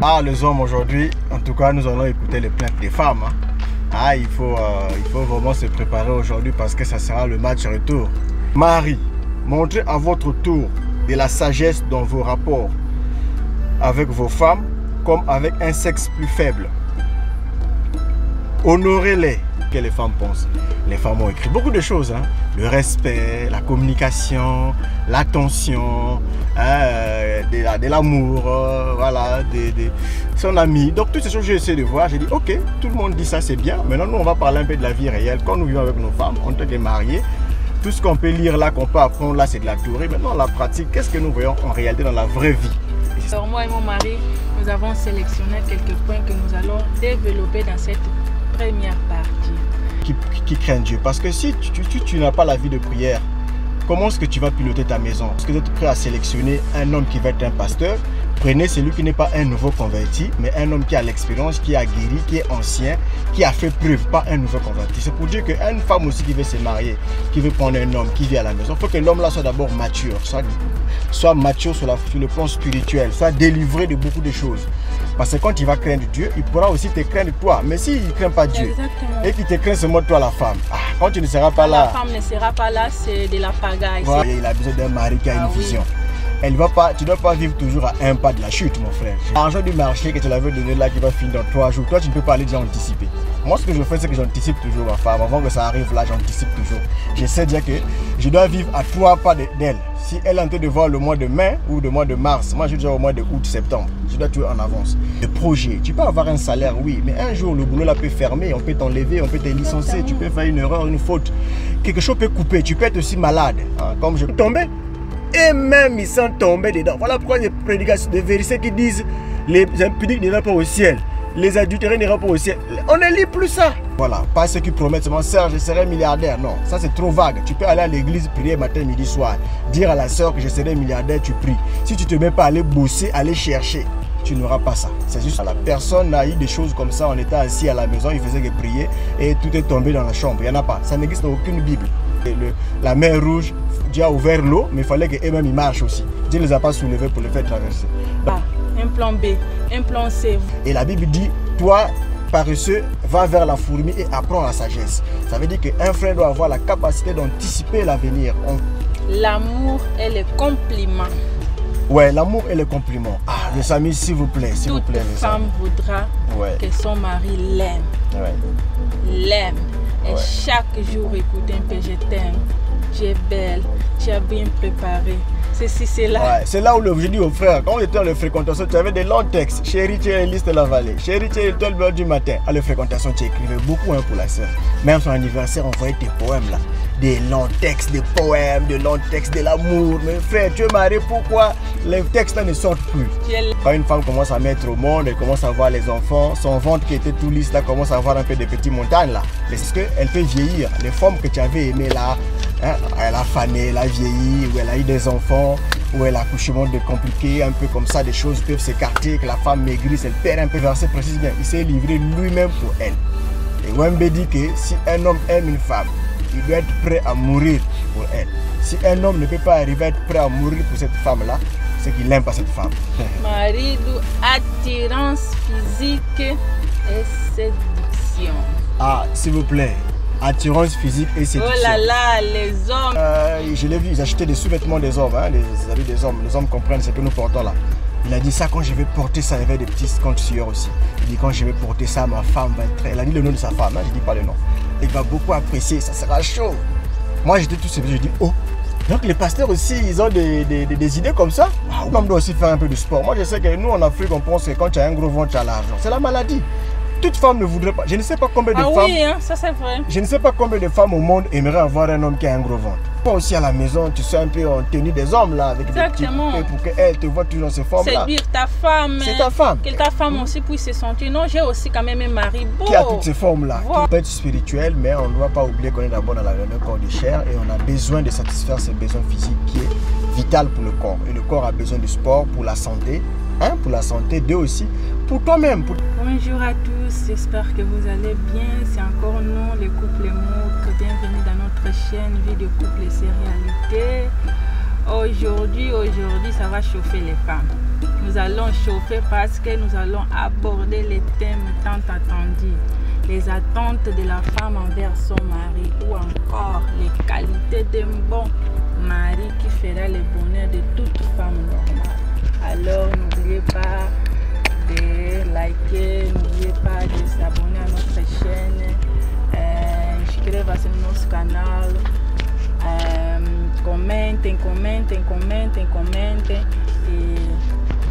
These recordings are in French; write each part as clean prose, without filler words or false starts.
Ah, les hommes aujourd'hui, en tout cas, nous allons écouter les plaintes des femmes. Hein. Ah, il faut vraiment se préparer aujourd'hui parce que ça sera le match retour. Marie, montrez à votre tour de la sagesse dans vos rapports avec vos femmes comme avec un sexe plus faible. Honorez-les. Que les femmes pensent. Les femmes ont écrit beaucoup de choses. Hein. Le respect, la communication, l'attention, de l'amour, voilà, son ami. Donc toutes ces choses, j'ai essayé de voir. J'ai dit, ok, tout le monde dit ça, c'est bien. Maintenant, nous, on va parler un peu de la vie réelle. Quand nous vivons avec nos femmes, en tant que mariés, tout ce qu'on peut lire là, qu'on peut apprendre là, c'est de la théorie. Maintenant, la pratique, qu'est-ce que nous voyons en réalité dans la vraie vie? Alors moi et mon mari, nous avons sélectionné quelques points que nous allons développer dans cette première partie. Qui craignent Dieu. Parce que si tu n'as pas la vie de prière, comment est-ce que tu vas piloter ta maison? Est-ce que vous êtes prêt à sélectionner un homme qui va être un pasteur? Prenez celui qui n'est pas un nouveau converti, mais un homme qui a l'expérience, qui a guéri, qui est ancien, qui a fait preuve, pas un nouveau converti. C'est pour dire qu'une femme aussi qui veut se marier, qui veut prendre un homme, qui vit à la maison, il faut que l'homme là soit d'abord mature, soit mature sur le plan spirituel, soit délivré de beaucoup de choses. Parce que quand il va craindre Dieu, il pourra aussi te craindre toi. Mais s'il ne craint pas Dieu, exactement, et qu'il te craint seulement toi la femme, quand tu ne seras pas là... La femme ne sera pas là, c'est de la pagaille. Voilà, il a besoin d'un mari qui a une vision. Tu ne dois pas vivre toujours à un pas de la chute, mon frère. L'argent du marché que tu l'avais donné là qui va finir dans 3 jours, toi tu ne peux pas aller déjà anticiper. Moi ce que je fais, c'est que j'anticipe toujours ma femme. Avant que ça arrive là, j'anticipe toujours. J'essaie de dire que je dois vivre à 3 pas d'elle. Si elle est en train de voir le mois de mai ou le mois de mars, moi je suis déjà au mois de août, septembre. Je dois tout en avance. Le projet, tu peux avoir un salaire, oui, mais un jour le boulot là peut fermer, on peut t'enlever, on peut te licencier, tu peux faire une erreur, une faute. Quelque chose peut couper, tu peux être aussi malade. Hein, comme je peux tomber. Et même ils sont tombés dedans. Voilà pourquoi les prédications de versets qui disent les impudiques n'iront pas au ciel, les adultérés n'iront pas au ciel. On ne lit plus ça. Voilà, pas ceux qui promettent seulement Serge, je serai milliardaire. Non, ça c'est trop vague. Tu peux aller à l'église, prier matin, midi, soir. Dire à la soeur que je serai milliardaire, tu pries. Si tu ne te mets pas à aller bosser, aller chercher, tu n'auras pas ça. C'est juste la personne a eu des choses comme ça, on était assis à la maison, il faisait que prier et tout est tombé dans la chambre. Il n'y en a pas. Ça n'existe dans aucune Bible. La mer rouge, Dieu a ouvert l'eau, mais il fallait qu'eux-mêmes ils marchent aussi. Dieu ne les a pas soulevés pour les faire traverser. Un plan B, un plan C. Et la Bible dit, toi, paresseux, va vers la fourmi et apprends la sagesse. Ça veut dire qu'un frère doit avoir la capacité d'anticiper l'avenir. L'amour et le compliment. Ouais, l'amour et le compliment. Ah, les amis, s'il vous plaît, s'il vous plaît. Toute femme voudra que son mari l'aime. L'aime. Et chaque jour, écoute un peu, je t'aime, tu es belle, tu as bien préparé. Ceci, c'est là. Ouais, c'est là où je dis aux frères, quand on était dans les fréquentations, tu avais des longs textes. Chérie, tu es liste de la vallée. Chérie, tu es l'étoile bleue du matin. À les fréquentations, tu écrivais beaucoup pour la sœur. Même son anniversaire, on voyait tes poèmes là. Des longs textes, des poèmes, des longs textes de l'amour. Mais frère, tu es marié, pourquoi les textes là ne sortent plus? Quand une femme commence à mettre au monde, elle commence à voir les enfants, son ventre qui était tout lisse là commence à avoir un peu de petites montagnes là. Mais c'est ce qu'elle fait vieillir. Les femmes que tu avais aimées là, hein, elle a fané, elle a vieilli, ou elle a eu des enfants, ou elle a accouchement de compliqué, un peu comme ça, des choses peuvent s'écarter, que la femme maigrisse, elle perd un peu. Verset précise bien, il s'est livré lui-même pour elle. Et Wembe dit que si un homme aime une femme, il doit être prêt à mourir pour elle. Si un homme ne peut pas arriver à être prêt à mourir pour cette femme-là, c'est qu'il n'aime pas cette femme. Marido, attirance physique et séduction. Ah, s'il vous plaît, attirance physique et séduction. Oh là là, les hommes. Je l'ai vu, ils achetaient des sous-vêtements des hommes, hein, les habits des hommes. Les hommes comprennent ce que nous portons là. Il a dit ça, quand je vais porter ça, il y avait des petits comptes sueurs aussi. Il dit quand je vais porter ça, ma femme va être... Elle a dit le nom de sa femme, hein, je ne dis pas le nom. Il va beaucoup apprécier, ça sera chaud. Moi j'étais tout seul, je dis oh. Donc les pasteurs aussi, ils ont des idées comme ça. On doit aussi faire un peu de sport. Moi je sais que nous en Afrique, on pense que quand tu as un gros ventre, tu as l'argent. C'est la maladie. Toute femme ne voudrait pas. Je ne sais pas combien de femmes. Oui, hein, ça c'est vrai. Je ne sais pas combien de femmes au monde aimeraient avoir un homme qui a un gros ventre. Toi aussi à la maison, tu sais un peu en tenue des hommes là, avec des petits poupées pour qu'elle te voit toujours dans ces formes-là. Séduire ta femme. C'est ta femme. Que ta femme aussi puisse se sentir. Non, j'ai aussi quand même un mari beau. Qui a toutes ces formes-là. Qui peut être spirituel, mais on ne doit pas oublier qu'on est d'abord dans le corps de chair et on a besoin de satisfaire ses besoins physiques qui est vital pour le corps. Et le corps a besoin de sport pour la santé. Un, pour la santé, deux aussi, pour toi-même. Bonjour à tous, j'espère que vous allez bien. C'est encore nous, les couples MOOC. Bienvenue dans notre chaîne Vie de couple et ses réalités. Aujourd'hui, ça va chauffer les femmes. nous allons chauffer parce que nous allons aborder les thèmes tant attendus. Les attentes de la femme envers son mari ou encore les qualités d'un bon mari qui fera le bonheur de toute femme normale. Alors n'oubliez pas de liker, n'oubliez pas de s'abonner à notre chaîne, inscrivez-vous à notre canal, commentez, et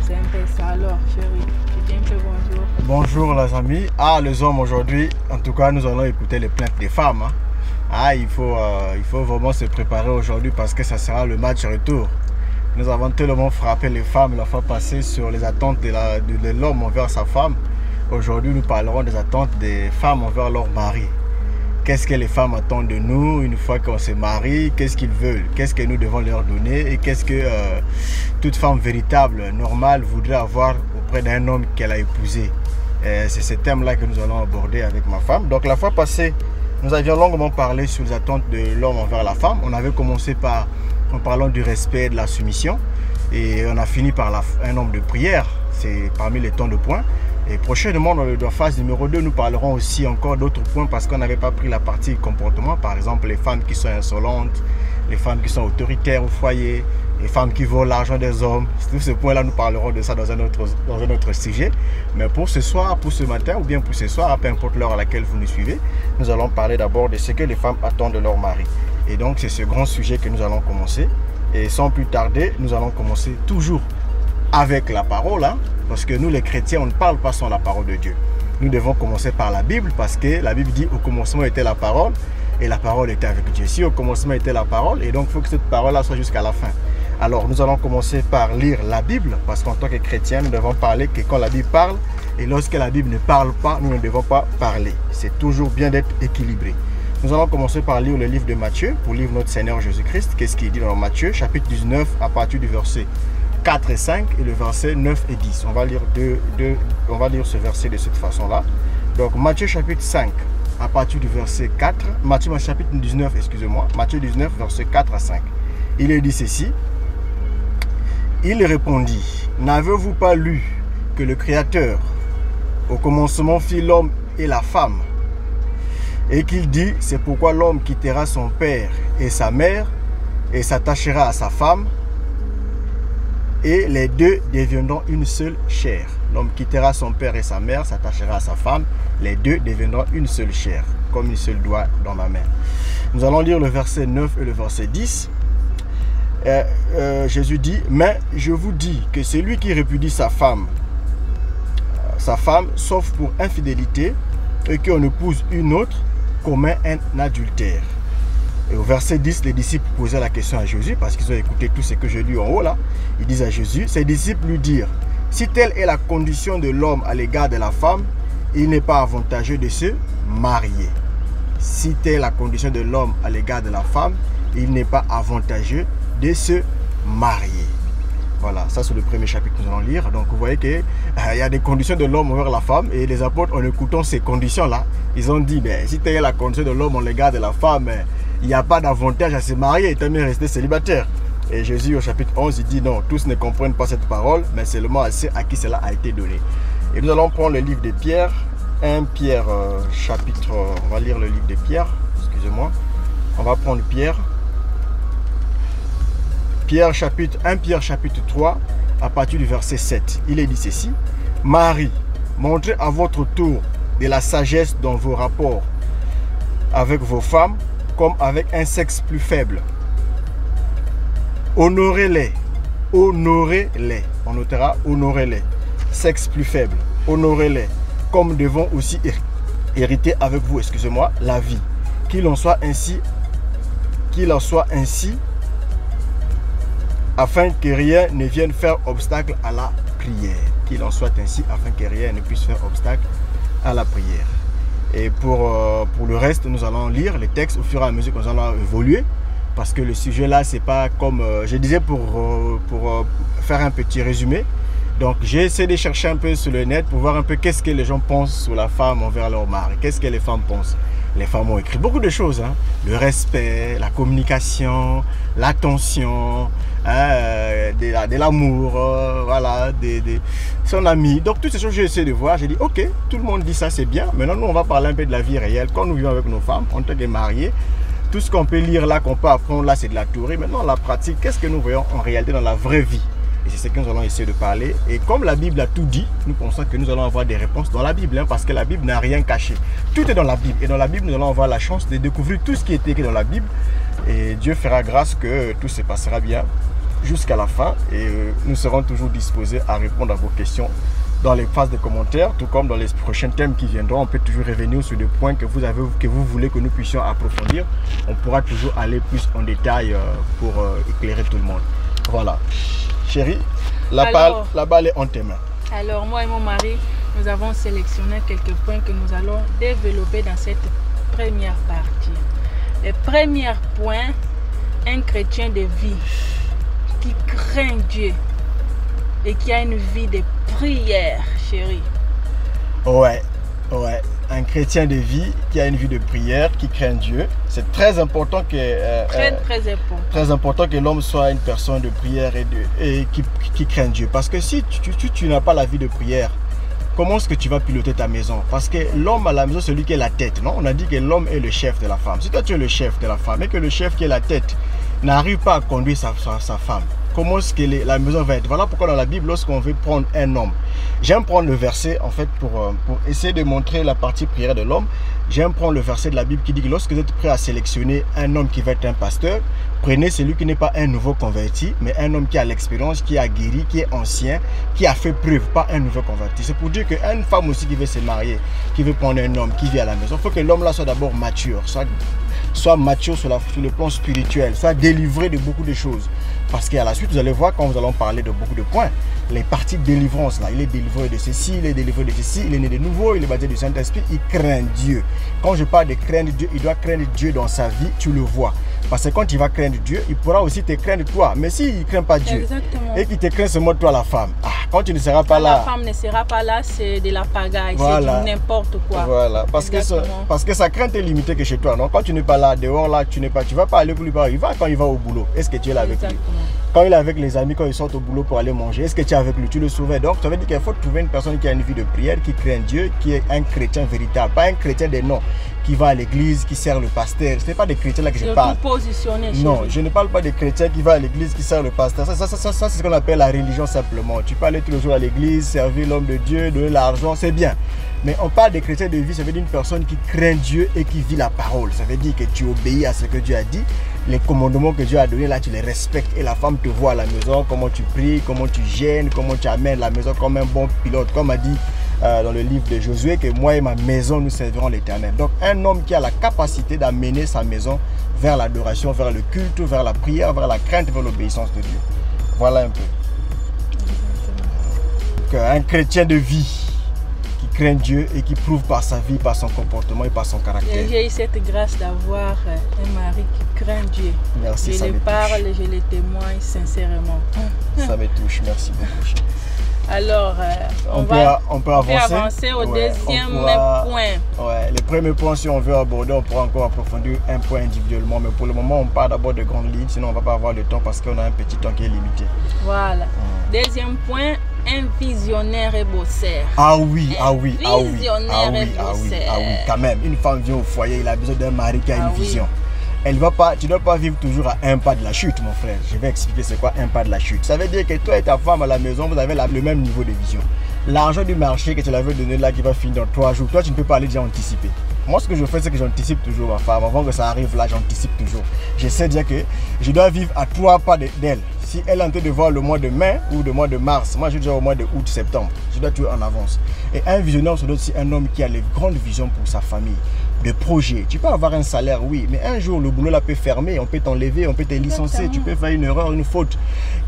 c'est un peu ça. Alors chérie, je dis un peu bonjour. Bonjour les amis. Les hommes aujourd'hui, en tout cas nous allons écouter les plaintes des femmes. Il faut vraiment se préparer aujourd'hui parce que ça sera le match retour. Nous avons tellement frappé les femmes la fois passée sur les attentes de l'homme envers sa femme. Aujourd'hui, nous parlerons des attentes des femmes envers leur mari. Qu'est-ce que les femmes attendent de nous une fois qu'on se marie? Qu'est-ce qu'ils veulent? Qu'est-ce que nous devons leur donner? Et qu'est-ce que toute femme véritable, normale, voudrait avoir auprès d'un homme qu'elle a épousé? C'est ce thème-là que nous allons aborder avec ma femme. Donc la fois passée, nous avions longuement parlé sur les attentes de l'homme envers la femme. On avait commencé en parlant du respect et de la soumission. Et on a fini par un nombre de prières. C'est parmi les temps de points. Et prochainement, dans la phase numéro 2, nous parlerons aussi encore d'autres points parce qu'on n'avait pas pris la partie comportement. Par exemple, les femmes qui sont insolentes, les femmes qui sont autoritaires au foyer, les femmes qui volent l'argent des hommes. Tous ces points-là, nous parlerons de ça dans un autre sujet. Mais pour ce soir, pour ce matin ou bien pour ce soir, peu importe l'heure à laquelle vous nous suivez, nous allons parler d'abord de ce que les femmes attendent de leur mari. Et donc, c'est ce grand sujet que nous allons commencer. Et sans plus tarder, nous allons commencer toujours avec la parole, parce que nous les chrétiens, on ne parle pas sans la parole de Dieu. Nous devons commencer par la Bible parce que la Bible dit au commencement était la parole et la parole était avec Dieu. Si au commencement était la parole, et donc il faut que cette parole-là soit jusqu'à la fin. Alors nous allons commencer par lire la Bible parce qu'en tant que chrétiens, nous devons parler que quand la Bible parle et lorsque la Bible ne parle pas, nous ne devons pas parler. C'est toujours bien d'être équilibré. Nous allons commencer par lire le livre de Matthieu pour lire notre Seigneur Jésus-Christ. Qu'est-ce qu'il dit dans Matthieu, chapitre 19 à partir du verset 4 et 5 et le verset 9 et 10. On va lire ce verset de cette façon-là. Donc Matthieu chapitre 5 à partir du verset 4, Matthieu chapitre 19, excusez-moi, Matthieu 19 verset 4 à 5. Il est dit ceci. Il répondit, n'avez-vous pas lu que le Créateur au commencement fit l'homme et la femme? Et qu'il dit, c'est pourquoi l'homme quittera son père et sa mère et s'attachera à sa femme, et les deux deviendront une seule chair. L'homme quittera son père et sa mère, s'attachera à sa femme, les deux deviendront une seule chair, comme un seul doigt dans ma main. Nous allons lire le verset 9 et le verset 10. Jésus dit, mais je vous dis que celui qui répudie sa femme, sauf pour infidélité, et qu'on épouse une autre, commet un adultère. Et au verset 10, les disciples posaient la question à Jésus, parce qu'ils ont écouté tout ce que j'ai lu en haut là. Ils disent à Jésus, ses disciples lui dirent, si telle est la condition de l'homme à l'égard de la femme, il n'est pas avantageux de se marier. Si telle est la condition de l'homme à l'égard de la femme, il n'est pas avantageux de se marier. Voilà, ça c'est le premier chapitre que nous allons lire. Donc vous voyez qu'il y a des conditions de l'homme envers la femme. Et les apôtres, en écoutant ces conditions-là, ils ont dit, si telle est la condition de l'homme à l'égard de la femme, il n'y a pas d'avantage à se marier, et mieux rester célibataire. Et Jésus au chapitre 11, il dit non, tous ne comprennent pas cette parole, mais seulement à ceux à qui cela a été donné. Et nous allons prendre le livre de Pierre, 1 Pierre chapitre, on va lire le livre de Pierre, excusez-moi. On va prendre Pierre. Pierre chapitre 3, à partir du verset 7. Il est dit ceci, Marie, montrez à votre tour de la sagesse dans vos rapports avec vos femmes, comme avec un sexe plus faible. Honorez-les. Honorez-les. On notera honorez-les. Sexe plus faible. Honorez-les. Comme devons aussi hériter avec vous, excusez-moi, la vie. Qu'il en soit ainsi, afin que rien ne vienne faire obstacle à la prière. Qu'il en soit ainsi, afin que rien ne puisse faire obstacle à la prière. Et pour le reste, nous allons lire les textes au fur et à mesure que nous allons évoluer. Parce que le sujet là, c'est pas comme... je disais pour faire un petit résumé. Donc j'ai essayé de chercher un peu sur le net pour voir un peu qu'est-ce que les gens pensent sur la femme envers leur mari. Qu'est-ce que les femmes pensent. Les femmes ont écrit beaucoup de choses. Le respect, la communication, l'attention, de voilà, de l'amour, voilà, son ami. Donc toutes ces choses, j'ai essayé de voir. J'ai dit, ok, tout le monde dit ça, c'est bien. Maintenant, nous, on va parler un peu de la vie réelle. Quand nous vivons avec nos femmes, en tant que mariés, tout ce qu'on peut lire là, qu'on peut apprendre là, c'est de la théorie. Maintenant, la pratique, qu'est-ce que nous voyons en réalité dans la vraie vie? Et c'est ce que nous allons essayer de parler. Et comme la Bible a tout dit, nous pensons que nous allons avoir des réponses dans la Bible, hein, parce que la Bible n'a rien caché. Tout est dans la Bible. Et dans la Bible, nous allons avoir la chance de découvrir tout ce qui est écrit dans la Bible. Et Dieu fera grâce que tout se passera bien jusqu'à la fin. Et nous serons toujours disposés à répondre à vos questions dans les phases de commentaires, tout comme dans les prochains thèmes qui viendront. On peut toujours revenir sur des points que vous voulez que nous puissions approfondir. On pourra toujours aller plus en détail pour éclairer tout le monde. Voilà. Chérie, la balle est en tes mains. Alors, moi et mon mari, nous avons sélectionné quelques points que nous allons développer dans cette première partie. Le premier point, un chrétien de vie qui craint Dieu et qui a une vie de prière, chérie. Ouais. Un chrétien de vie qui a une vie de prière, qui craint Dieu. C'est très important que très important que l'homme soit une personne de prière et qui craint Dieu. Parce que si tu n'as pas la vie de prière, comment est-ce que tu vas piloter ta maison? Parce que l'homme à la maison, c'est celui qui est la tête, non? On a dit que l'homme est le chef de la femme. Si toi tu es le chef de la femme et que le chef qui est la tête n'arrive pas à conduire sa femme, comment est-ce que la maison va être? Voilà pourquoi dans la Bible, lorsqu'on veut prendre un homme, j'aime prendre le verset en fait pour essayer de montrer la partie prière de l'homme. J'aime prendre le verset de la Bible qui dit que lorsque vous êtes prêt à sélectionner un homme qui va être un pasteur, prenez celui qui n'est pas un nouveau converti, mais un homme qui a l'expérience, qui a guéri, qui est ancien, qui a fait preuve, pas un nouveau converti. C'est pour dire qu'une femme aussi qui veut se marier, qui veut prendre un homme, qui vit à la maison, il faut que l'homme là soit d'abord mature, soit mature sur le plan spirituel, soit délivré de beaucoup de choses. Parce qu'à la suite, vous allez voir quand nous allons parler de beaucoup de points, les parties de délivrance là, il est délivré de ceci, il est délivré de ceci, il est né de nouveau, il est baptisé du Saint-Esprit, il craint Dieu. Quand je parle de craindre Dieu, il doit craindre Dieu dans sa vie, tu le vois. Parce que quand il va craindre Dieu, il pourra aussi te craindre toi. Mais s'il ne craint pas Dieu, exactement, et qu'il te craint seulement toi la femme, quand tu ne seras pas là... La femme ne sera pas là, c'est de la pagaille, voilà, c'est n'importe quoi. Voilà, parce que sa crainte est limitée que chez toi. Non? Quand tu n'es pas là, dehors là, tu ne vas pas aller pour lui parler. Il va quand il va au boulot. Est-ce que tu es là avec lui? Quand il est avec les amis, quand ils sortent au boulot pour aller manger, est-ce que tu es avec lui? Tu le sauves. Donc, ça veut dire qu'il faut trouver une personne qui a une vie de prière, qui craint Dieu, qui est un chrétien véritable, pas un chrétien des noms, qui va à l'église, qui sert le pasteur. Ce n'est pas des chrétiens là que je parle. Non, je ne parle pas des chrétiens qui vont à l'église, qui sert le pasteur. Ça c'est ce qu'on appelle la religion simplement. Tu peux aller tous les jours à l'église, servir l'homme de Dieu, donner l'argent, c'est bien. Mais on parle des chrétiens de vie, ça veut dire une personne qui craint Dieu et qui vit la parole. Ça veut dire que tu obéis à ce que Dieu a dit. Les commandements que Dieu a donnés, là, tu les respectes. Et la femme te voit à la maison, comment tu pries, comment tu gênes, comment tu amènes la maison comme un bon pilote. Comme a dit dans le livre de Josué, que moi et ma maison, nous servirons l'Éternel. Donc, un homme qui a la capacité d'amener sa maison vers l'adoration, vers le culte, vers la prière, vers la crainte, vers l'obéissance de Dieu. Voilà un peu. Donc, un chrétien de vie qui craint Dieu et qui prouve par sa vie, par son comportement et par son caractère. J'ai eu cette grâce d'avoir un mari qui craint Dieu. Merci, je le parle, je le témoigne sincèrement. Ça me touche, merci beaucoup. Alors, on peut avancer au deuxième point. Ouais, le premier point, si on veut aborder, on pourra encore approfondir un point individuellement. Mais pour le moment, on parle d'abord de grandes lignes, sinon on ne va pas avoir le temps parce qu'on a un petit temps qui est limité. Voilà. Deuxième point, un visionnaire et bosseur. Ah oui, quand même. Une femme vient au foyer, il a besoin d'un mari qui a une vision. Elle va pas, tu ne dois pas vivre toujours à un pas de la chute, mon frère. Je vais expliquer c'est quoi un pas de la chute. Ça veut dire que toi et ta femme à la maison, vous avez le même niveau de vision. L'argent du marché que tu l'avais donné là qui va finir dans 3 jours, toi tu ne peux pas aller déjà anticiper. Moi ce que je fais c'est que j'anticipe toujours ma femme. Avant que ça arrive là, j'anticipe toujours. Je sais déjà que je dois vivre à 3 pas d'elle. Si elle est en train de voir le mois de mai ou le mois de mars, moi je suis déjà au mois de août, septembre. Je dois tuer en avance. Et un visionnaire, c'est aussi un homme qui a les grandes visions pour sa famille. De projets. Tu peux avoir un salaire, oui, mais un jour le boulot là peut fermer, on peut t'enlever, on peut te licencier, tu peux faire une erreur, une faute.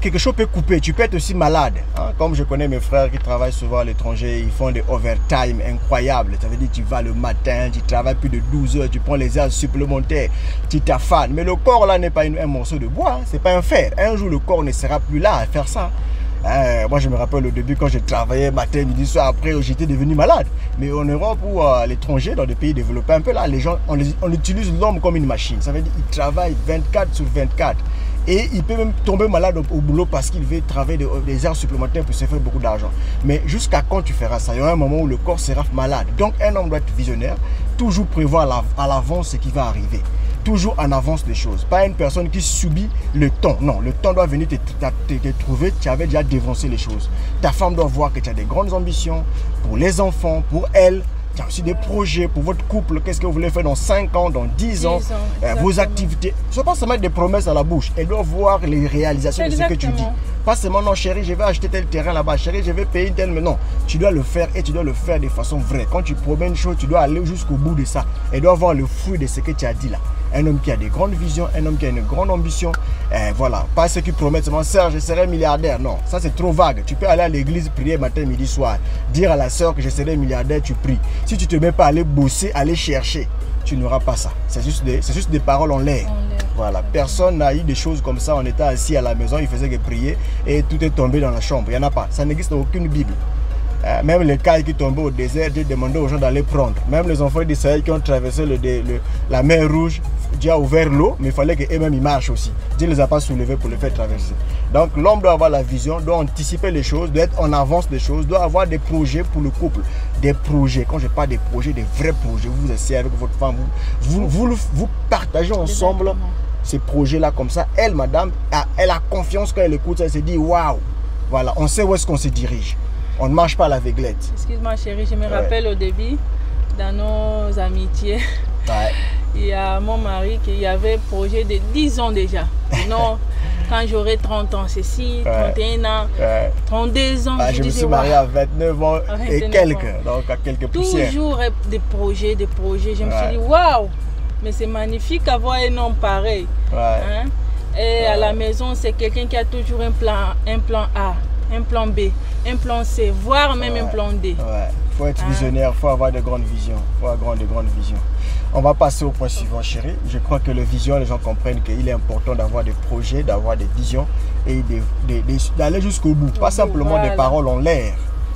Quelque chose peut couper, tu peux être aussi malade. Hein? Comme je connais mes frères qui travaillent souvent à l'étranger, ils font des overtime incroyables. Ça veut dire que tu vas le matin, tu travailles plus de 12 heures, tu prends les heures supplémentaires, tu t'affanes. Mais le corps là n'est pas un morceau de bois, c'est pas un fer. Un jour le corps ne sera plus là à faire ça. Moi je me rappelle au début quand je travaillais matin, midi, soir, après j'étais devenu malade. Mais en Europe ou à l'étranger, dans des pays développés un peu là, les gens, on utilise l'homme comme une machine. Ça veut dire qu'ils travaillent 24 sur 24. Et il peut même tomber malade au boulot parce qu'il veut travailler des heures supplémentaires pour se faire beaucoup d'argent. Mais jusqu'à quand tu feras ça? Il y aura un moment où le corps sera malade. Donc un homme doit être visionnaire, toujours prévoir à l'avance ce qui va arriver. Toujours en avance des choses. Pas une personne qui subit le temps. Non, le temps doit venir te trouver. Tu avais déjà dévancé les choses. Ta femme doit voir que tu as des grandes ambitions pour les enfants, pour elle. Tu as aussi des projets pour votre couple. Qu'est-ce que vous voulez faire dans 5 ans, dans 10 ans, vos activités. Ce n'est pas seulement des promesses à la bouche. Elle doit voir les réalisations de ce que tu dis. Pas seulement, non chérie, je vais acheter tel terrain là-bas. Chérie, je vais payer tel. Mais non, tu dois le faire et tu dois le faire de façon vraie. Quand tu promets une chose, tu dois aller jusqu'au bout de ça. Elle doit voir le fruit de ce que tu as dit là. Un homme qui a des grandes visions, un homme qui a une grande ambition. Voilà, pas ceux qui promettent seulement, sœur, je serai milliardaire. Non, ça c'est trop vague. Tu peux aller à l'église, prier matin, midi, soir. Dire à la sœur que je serai milliardaire, tu pries. Si tu ne te mets pas à aller bosser, aller chercher, tu n'auras pas ça. C'est juste des paroles en l'air. Voilà, personne n'a eu des choses comme ça. On était assis à la maison, il faisait que prier et tout est tombé dans la chambre. Il n'y en a pas. Ça n'existe dans aucune Bible. Même les cailles qui tombaient au désert, Dieu demandait aux gens d'aller prendre. Même les enfants d'Israël qui ont traversé la mer Rouge, Dieu a ouvert l'eau, mais il fallait qu'eux-mêmes ils marchent aussi. Dieu ne les a pas soulevés pour les faire traverser. Donc l'homme doit avoir la vision, doit anticiper les choses, doit être en avance des choses, doit avoir des projets pour le couple. Des projets, quand je parle des projets, des vrais projets, vous vous asseyez avec votre femme, vous partagez ensemble ces projets-là comme ça. Elle, madame, elle a confiance quand elle écoute ça, elle se dit waouh, voilà, on sait où est-ce qu'on se dirige. On ne marche pas à l'aveuglette. Excuse-moi chérie, je me rappelle au début, dans nos amitiés, il y a mon mari qui avait projet de 10 ans déjà. Non, quand j'aurai 30 ans, ceci, 31 ans, 32 ans. Je me suis marié à 29 ans et quelques, donc à quelques poussières. Toujours des projets. Je me suis dit, waouh, mais c'est magnifique avoir un homme pareil. Hein? Et à la maison, c'est quelqu'un qui a toujours un plan A. Un plan B, un plan C, voire même un plan D. Il faut être visionnaire, il faut avoir de grandes visions. On va passer au point suivant, chérie. Je crois que le vision, les gens comprennent qu'il est important d'avoir des projets, d'avoir des visions et d'aller jusqu'au bout. Pas simplement des paroles en l'air.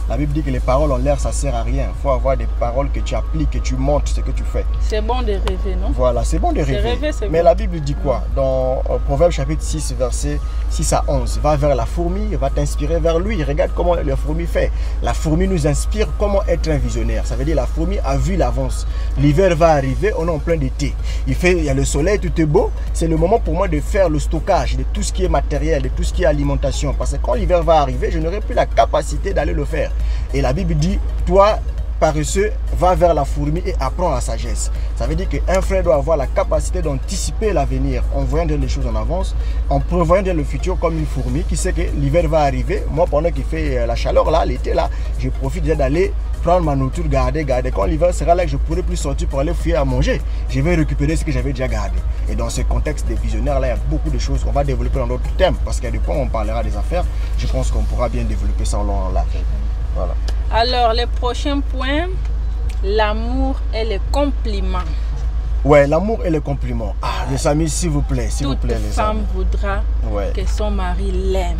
La Bible dit que les paroles en l'air, ça ne sert à rien. Il faut avoir des paroles que tu appliques, que tu montres ce que tu fais. C'est bon de rêver, non? Voilà, c'est bon de rêver. Mais bon. La Bible dit quoi? Dans Proverbe chapitre 6, verset 6 à 11. Va vers la fourmi, va t'inspirer vers lui. Regarde comment la fourmi fait. La fourmi nous inspire comment être un visionnaire. Ça veut dire la fourmi a vu l'avance. L'hiver va arriver, on est en plein d'été. Il y a le soleil, tout est beau. C'est le moment pour moi de faire le stockage de tout ce qui est matériel, de tout ce qui est alimentation. Parce que quand l'hiver va arriver, je n'aurai plus la capacité d'aller le faire. Et la Bible dit, toi, paresseux, va vers la fourmi et apprends la sagesse. Ça veut dire qu'un frère doit avoir la capacité d'anticiper l'avenir en voyant les choses en avance, en prévoyant le futur comme une fourmi qui sait que l'hiver va arriver. Moi, pendant qu'il fait la chaleur, là, l'été, là, je profite déjà d'aller prendre ma nourriture, garder. Quand l'hiver sera là, que je ne pourrai plus sortir pour aller fouiller à manger. Je vais récupérer ce que j'avais déjà gardé. Et dans ce contexte des visionnaires, là, il y a beaucoup de choses qu'on va développer dans d'autres thèmes. Parce qu'il y a des points où on parlera des affaires. Je pense qu'on pourra bien développer ça en long en large. Voilà. Alors, les prochains points, l'amour et les compliments. Ouais, l'amour et les compliments. Ah, les amis, s'il vous plaît, les amis. Toute femme voudra que son mari l'aime.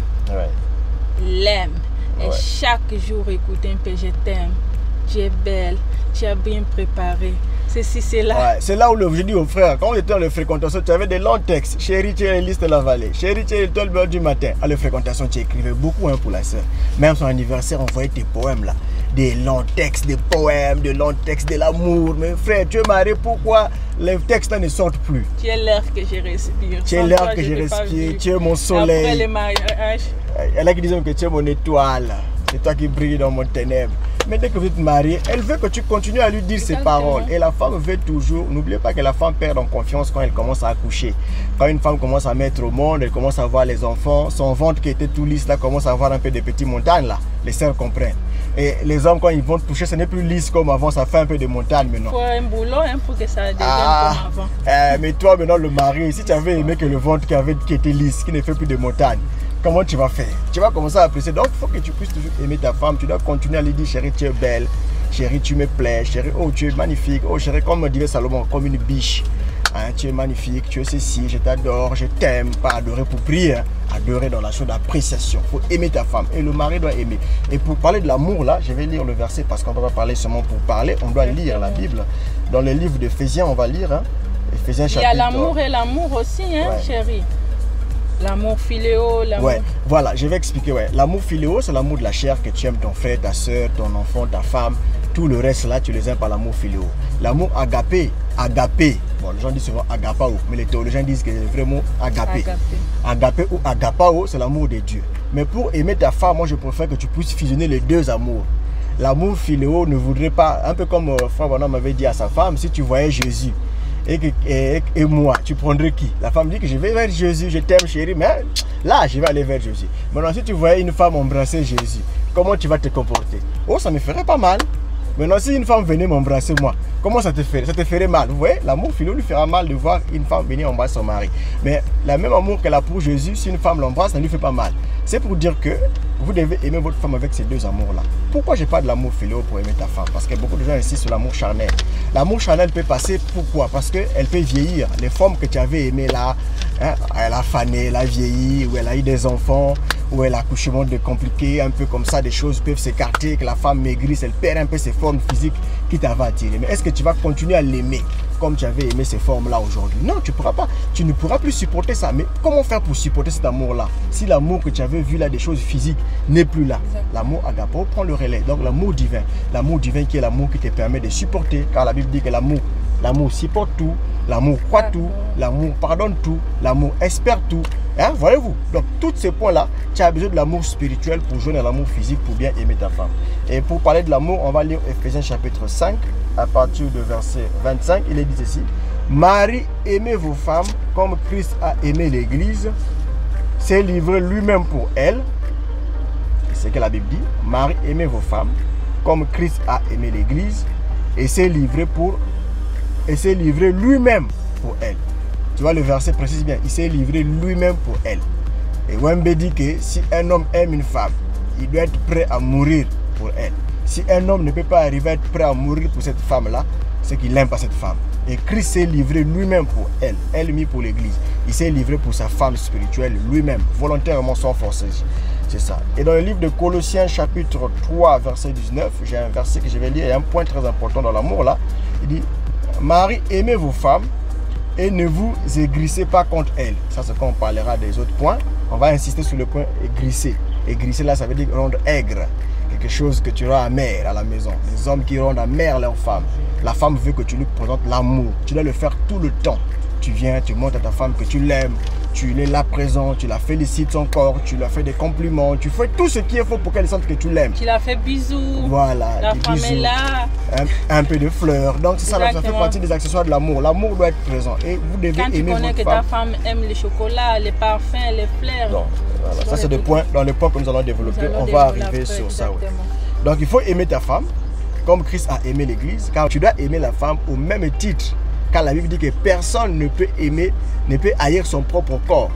L'aime. Et chaque jour, écoute un peu, je t'aime. Tu es belle, tu as bien préparé. Ceci, c'est là. C'est là où je dis aux frères, quand on était dans les fréquentations, tu avais des longs textes. Chérie, tu es une liste de la vallée. Chérie, tu es l'étoile du matin. À les fréquentations, tu écrivais beaucoup pour la sœur. Même son anniversaire, on voyait tes poèmes là. Des longs textes, des poèmes, des longs textes de l'amour. Mais frère, tu es marié, pourquoi les textes ne sortent plus? Tu es l'air que je respire. Tu es l'air que je respire. Tu es mon soleil. Après les mariages. Elle a qui disait que tu es mon étoile. C'est toi qui brilles dans mon ténèbre. Mais dès que vous êtes marié, elle veut que tu continues à lui dire ces paroles. Et la femme veut toujours, n'oubliez pas que la femme perd en confiance quand elle commence à accoucher. Quand une femme commence à mettre au monde, elle commence à voir les enfants, son ventre qui était tout lisse là commence à avoir un peu de petites montagnes là. Les sœurs comprennent. Et les hommes, quand ils vont toucher, ce n'est plus lisse comme avant, ça fait un peu de montagne maintenant. Il faut un boulot pour que ça devienne comme avant. Mais toi maintenant le mari, si tu avais aimé que le ventre qui était lisse, qui ne fait plus de montagne, comment tu vas faire? Tu vas commencer à apprécier. Donc, il faut que tu puisses toujours aimer ta femme. Tu dois continuer à lui dire, chérie, tu es belle. Chérie, tu me plais. Chérie, oh, tu es magnifique. Oh, chérie, comme dirait Salomon, comme une biche. Hein, tu es magnifique, tu es ceci, je t'adore, je t'aime. Pas adorer pour prier. Hein. Adorer dans la chose d'appréciation. Il faut aimer ta femme. Et le mari doit aimer. Et pour parler de l'amour, là, je vais lire le verset parce qu'on ne va pas parler seulement pour parler. On doit lire la Bible. Dans le livre d'Éphésiens, on va lire. Hein, Éphésiens chapitre. Il y a l'amour et l'amour aussi, hein, chérie. L'amour philéo, l'amour... Ouais, voilà, je vais expliquer. Ouais. L'amour philéo, c'est l'amour de la chair, que tu aimes ton frère, ta soeur, ton enfant, ta femme. Tout le reste là, tu les aimes par l'amour philéo. L'amour agapé, bon, les gens disent souvent agapao, mais les théologiens disent que c'est vraiment agapé. Agapé ou agapao, c'est l'amour de Dieu. Mais pour aimer ta femme, moi je préfère que tu puisses fusionner les deux amours. L'amour philéo ne voudrait pas, un peu comme Frère Bonhomme m'avait dit à sa femme, si tu voyais Jésus et moi, tu prendrais qui? La femme dit que je vais vers Jésus, je t'aime chérie, mais là je vais aller vers Jésus. Maintenant si tu voyais une femme embrasser Jésus, comment tu vas te comporter? Oh, ça me ferait pas mal. Maintenant si une femme venait m'embrasser moi, comment ça te ferait? Ça te ferait mal. Vous voyez, l'amour philéo lui fera mal de voir une femme venir embrasser son mari. Mais le même amour qu'elle a pour Jésus, si une femme l'embrasse, ça ne lui fait pas mal. C'est pour dire que vous devez aimer votre femme avec ces deux amours-là. Pourquoi je parle de l'amour philéo pour aimer ta femme? Parce que beaucoup de gens insistent sur l'amour charnel. L'amour charnel peut passer, pourquoi? Parce qu'elle peut vieillir. Les femmes que tu avais aimées là, hein, elle a fané, elle a vieilli, ou elle a eu des enfants, ou elle a accouchement de compliqué, un peu comme ça, des choses peuvent s'écarter, que la femme maigrisse, elle perd un peu ses formes physiques qui t'avaient attiré. Mais est-ce que tu vas continuer à l'aimer comme tu avais aimé ces formes-là aujourd'hui? Non, tu pourras pas. Tu ne pourras plus supporter ça. Mais comment faire pour supporter cet amour-là? Si l'amour que tu avais vu là, des choses physiques, n'est plus là. L'amour agapo prend le relais. Donc l'amour divin qui est l'amour qui te permet de supporter. Car la Bible dit que l'amour supporte tout, l'amour croit tout, l'amour pardonne tout, l'amour espère tout. Hein, voyez-vous? Donc tous ces points-là, tu as besoin de l'amour spirituel pour joindre l'amour physique pour bien aimer ta femme. Et pour parler de l'amour, on va lire Ephésiens chapitre 5. À partir de verset 25, il est dit ceci: Marie, aimez vos femmes comme Christ a aimé l'Église, s'est livré lui-même pour elle. C'est ce que la Bible dit. Marie, aimez vos femmes comme Christ a aimé l'Église et s'est livré lui-même pour elle. Tu vois, le verset précise bien, il s'est livré lui-même pour elle. Et Wembe dit que si un homme aime une femme, il doit être prêt à mourir pour elle. Si un homme ne peut pas arriver à être prêt à mourir pour cette femme-là, c'est qu'il n'aime pas cette femme. Et Christ s'est livré lui-même pour elle, elle-même pour l'Église. Il s'est livré pour sa femme spirituelle lui-même, volontairement sans forcer. C'est ça. Et dans le livre de Colossiens chapitre 3, verset 19, j'ai un verset que je vais lire, il y a un point très important dans l'amour là. Il dit: Marie, aimez vos femmes et ne vous aigrissez pas contre elles. Ça, c'est quand on parlera des autres points. On va insister sur le point aigrisser. Aigrisser là, ça veut dire rendre aigre. Quelque chose que tu rends amer à la maison. Les hommes qui rendent amer leurs femmes. La femme veut que tu lui présentes l'amour. Tu dois le faire tout le temps. Tu viens, tu montres à ta femme que tu l'aimes. Tu l'es là présent, tu la félicites encore, tu lui fais des compliments. Tu fais tout ce qu'il faut pour qu'elle sente que tu l'aimes. Tu la fais bisous. Voilà. La femme est là. Un peu de fleurs. Donc c'est ça, ça fait partie des accessoires de l'amour. L'amour doit être présent. Et vous devez aimer votre femme. Quand tu connais que ta femme aime les chocolats, les parfums, les fleurs. Donc, voilà. Ça c'est des points dans le point que nous allons développer. On va arriver sur ça. Ouais. Donc il faut aimer ta femme comme Christ a aimé l'Église. Car tu dois aimer la femme au même titre. Car la Bible dit que personne ne peut aimer, ne peut haïr son propre corps.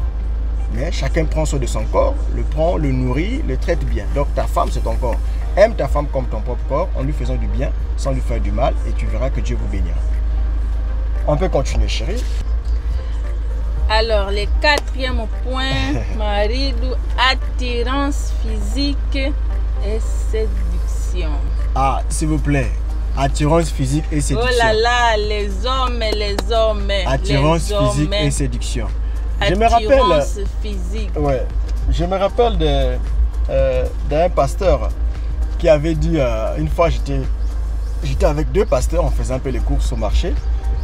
Mais chacun prend soin de son corps, le prend, le nourrit, le traite bien. Donc ta femme, c'est ton corps. Aime ta femme comme ton propre corps en lui faisant du bien, sans lui faire du mal, et tu verras que Dieu vous bénira. On peut continuer, chérie. Alors, le quatrième point, Marie-Lou, attirance physique et séduction. Ah, s'il vous plaît. Attirance physique et séduction. Oh là là, les hommes. Attirance physique et séduction. Attirance physique. Ouais, je me rappelle d'un pasteur qui avait dit, une fois j'étais avec deux pasteurs, on faisait un peu les courses au marché.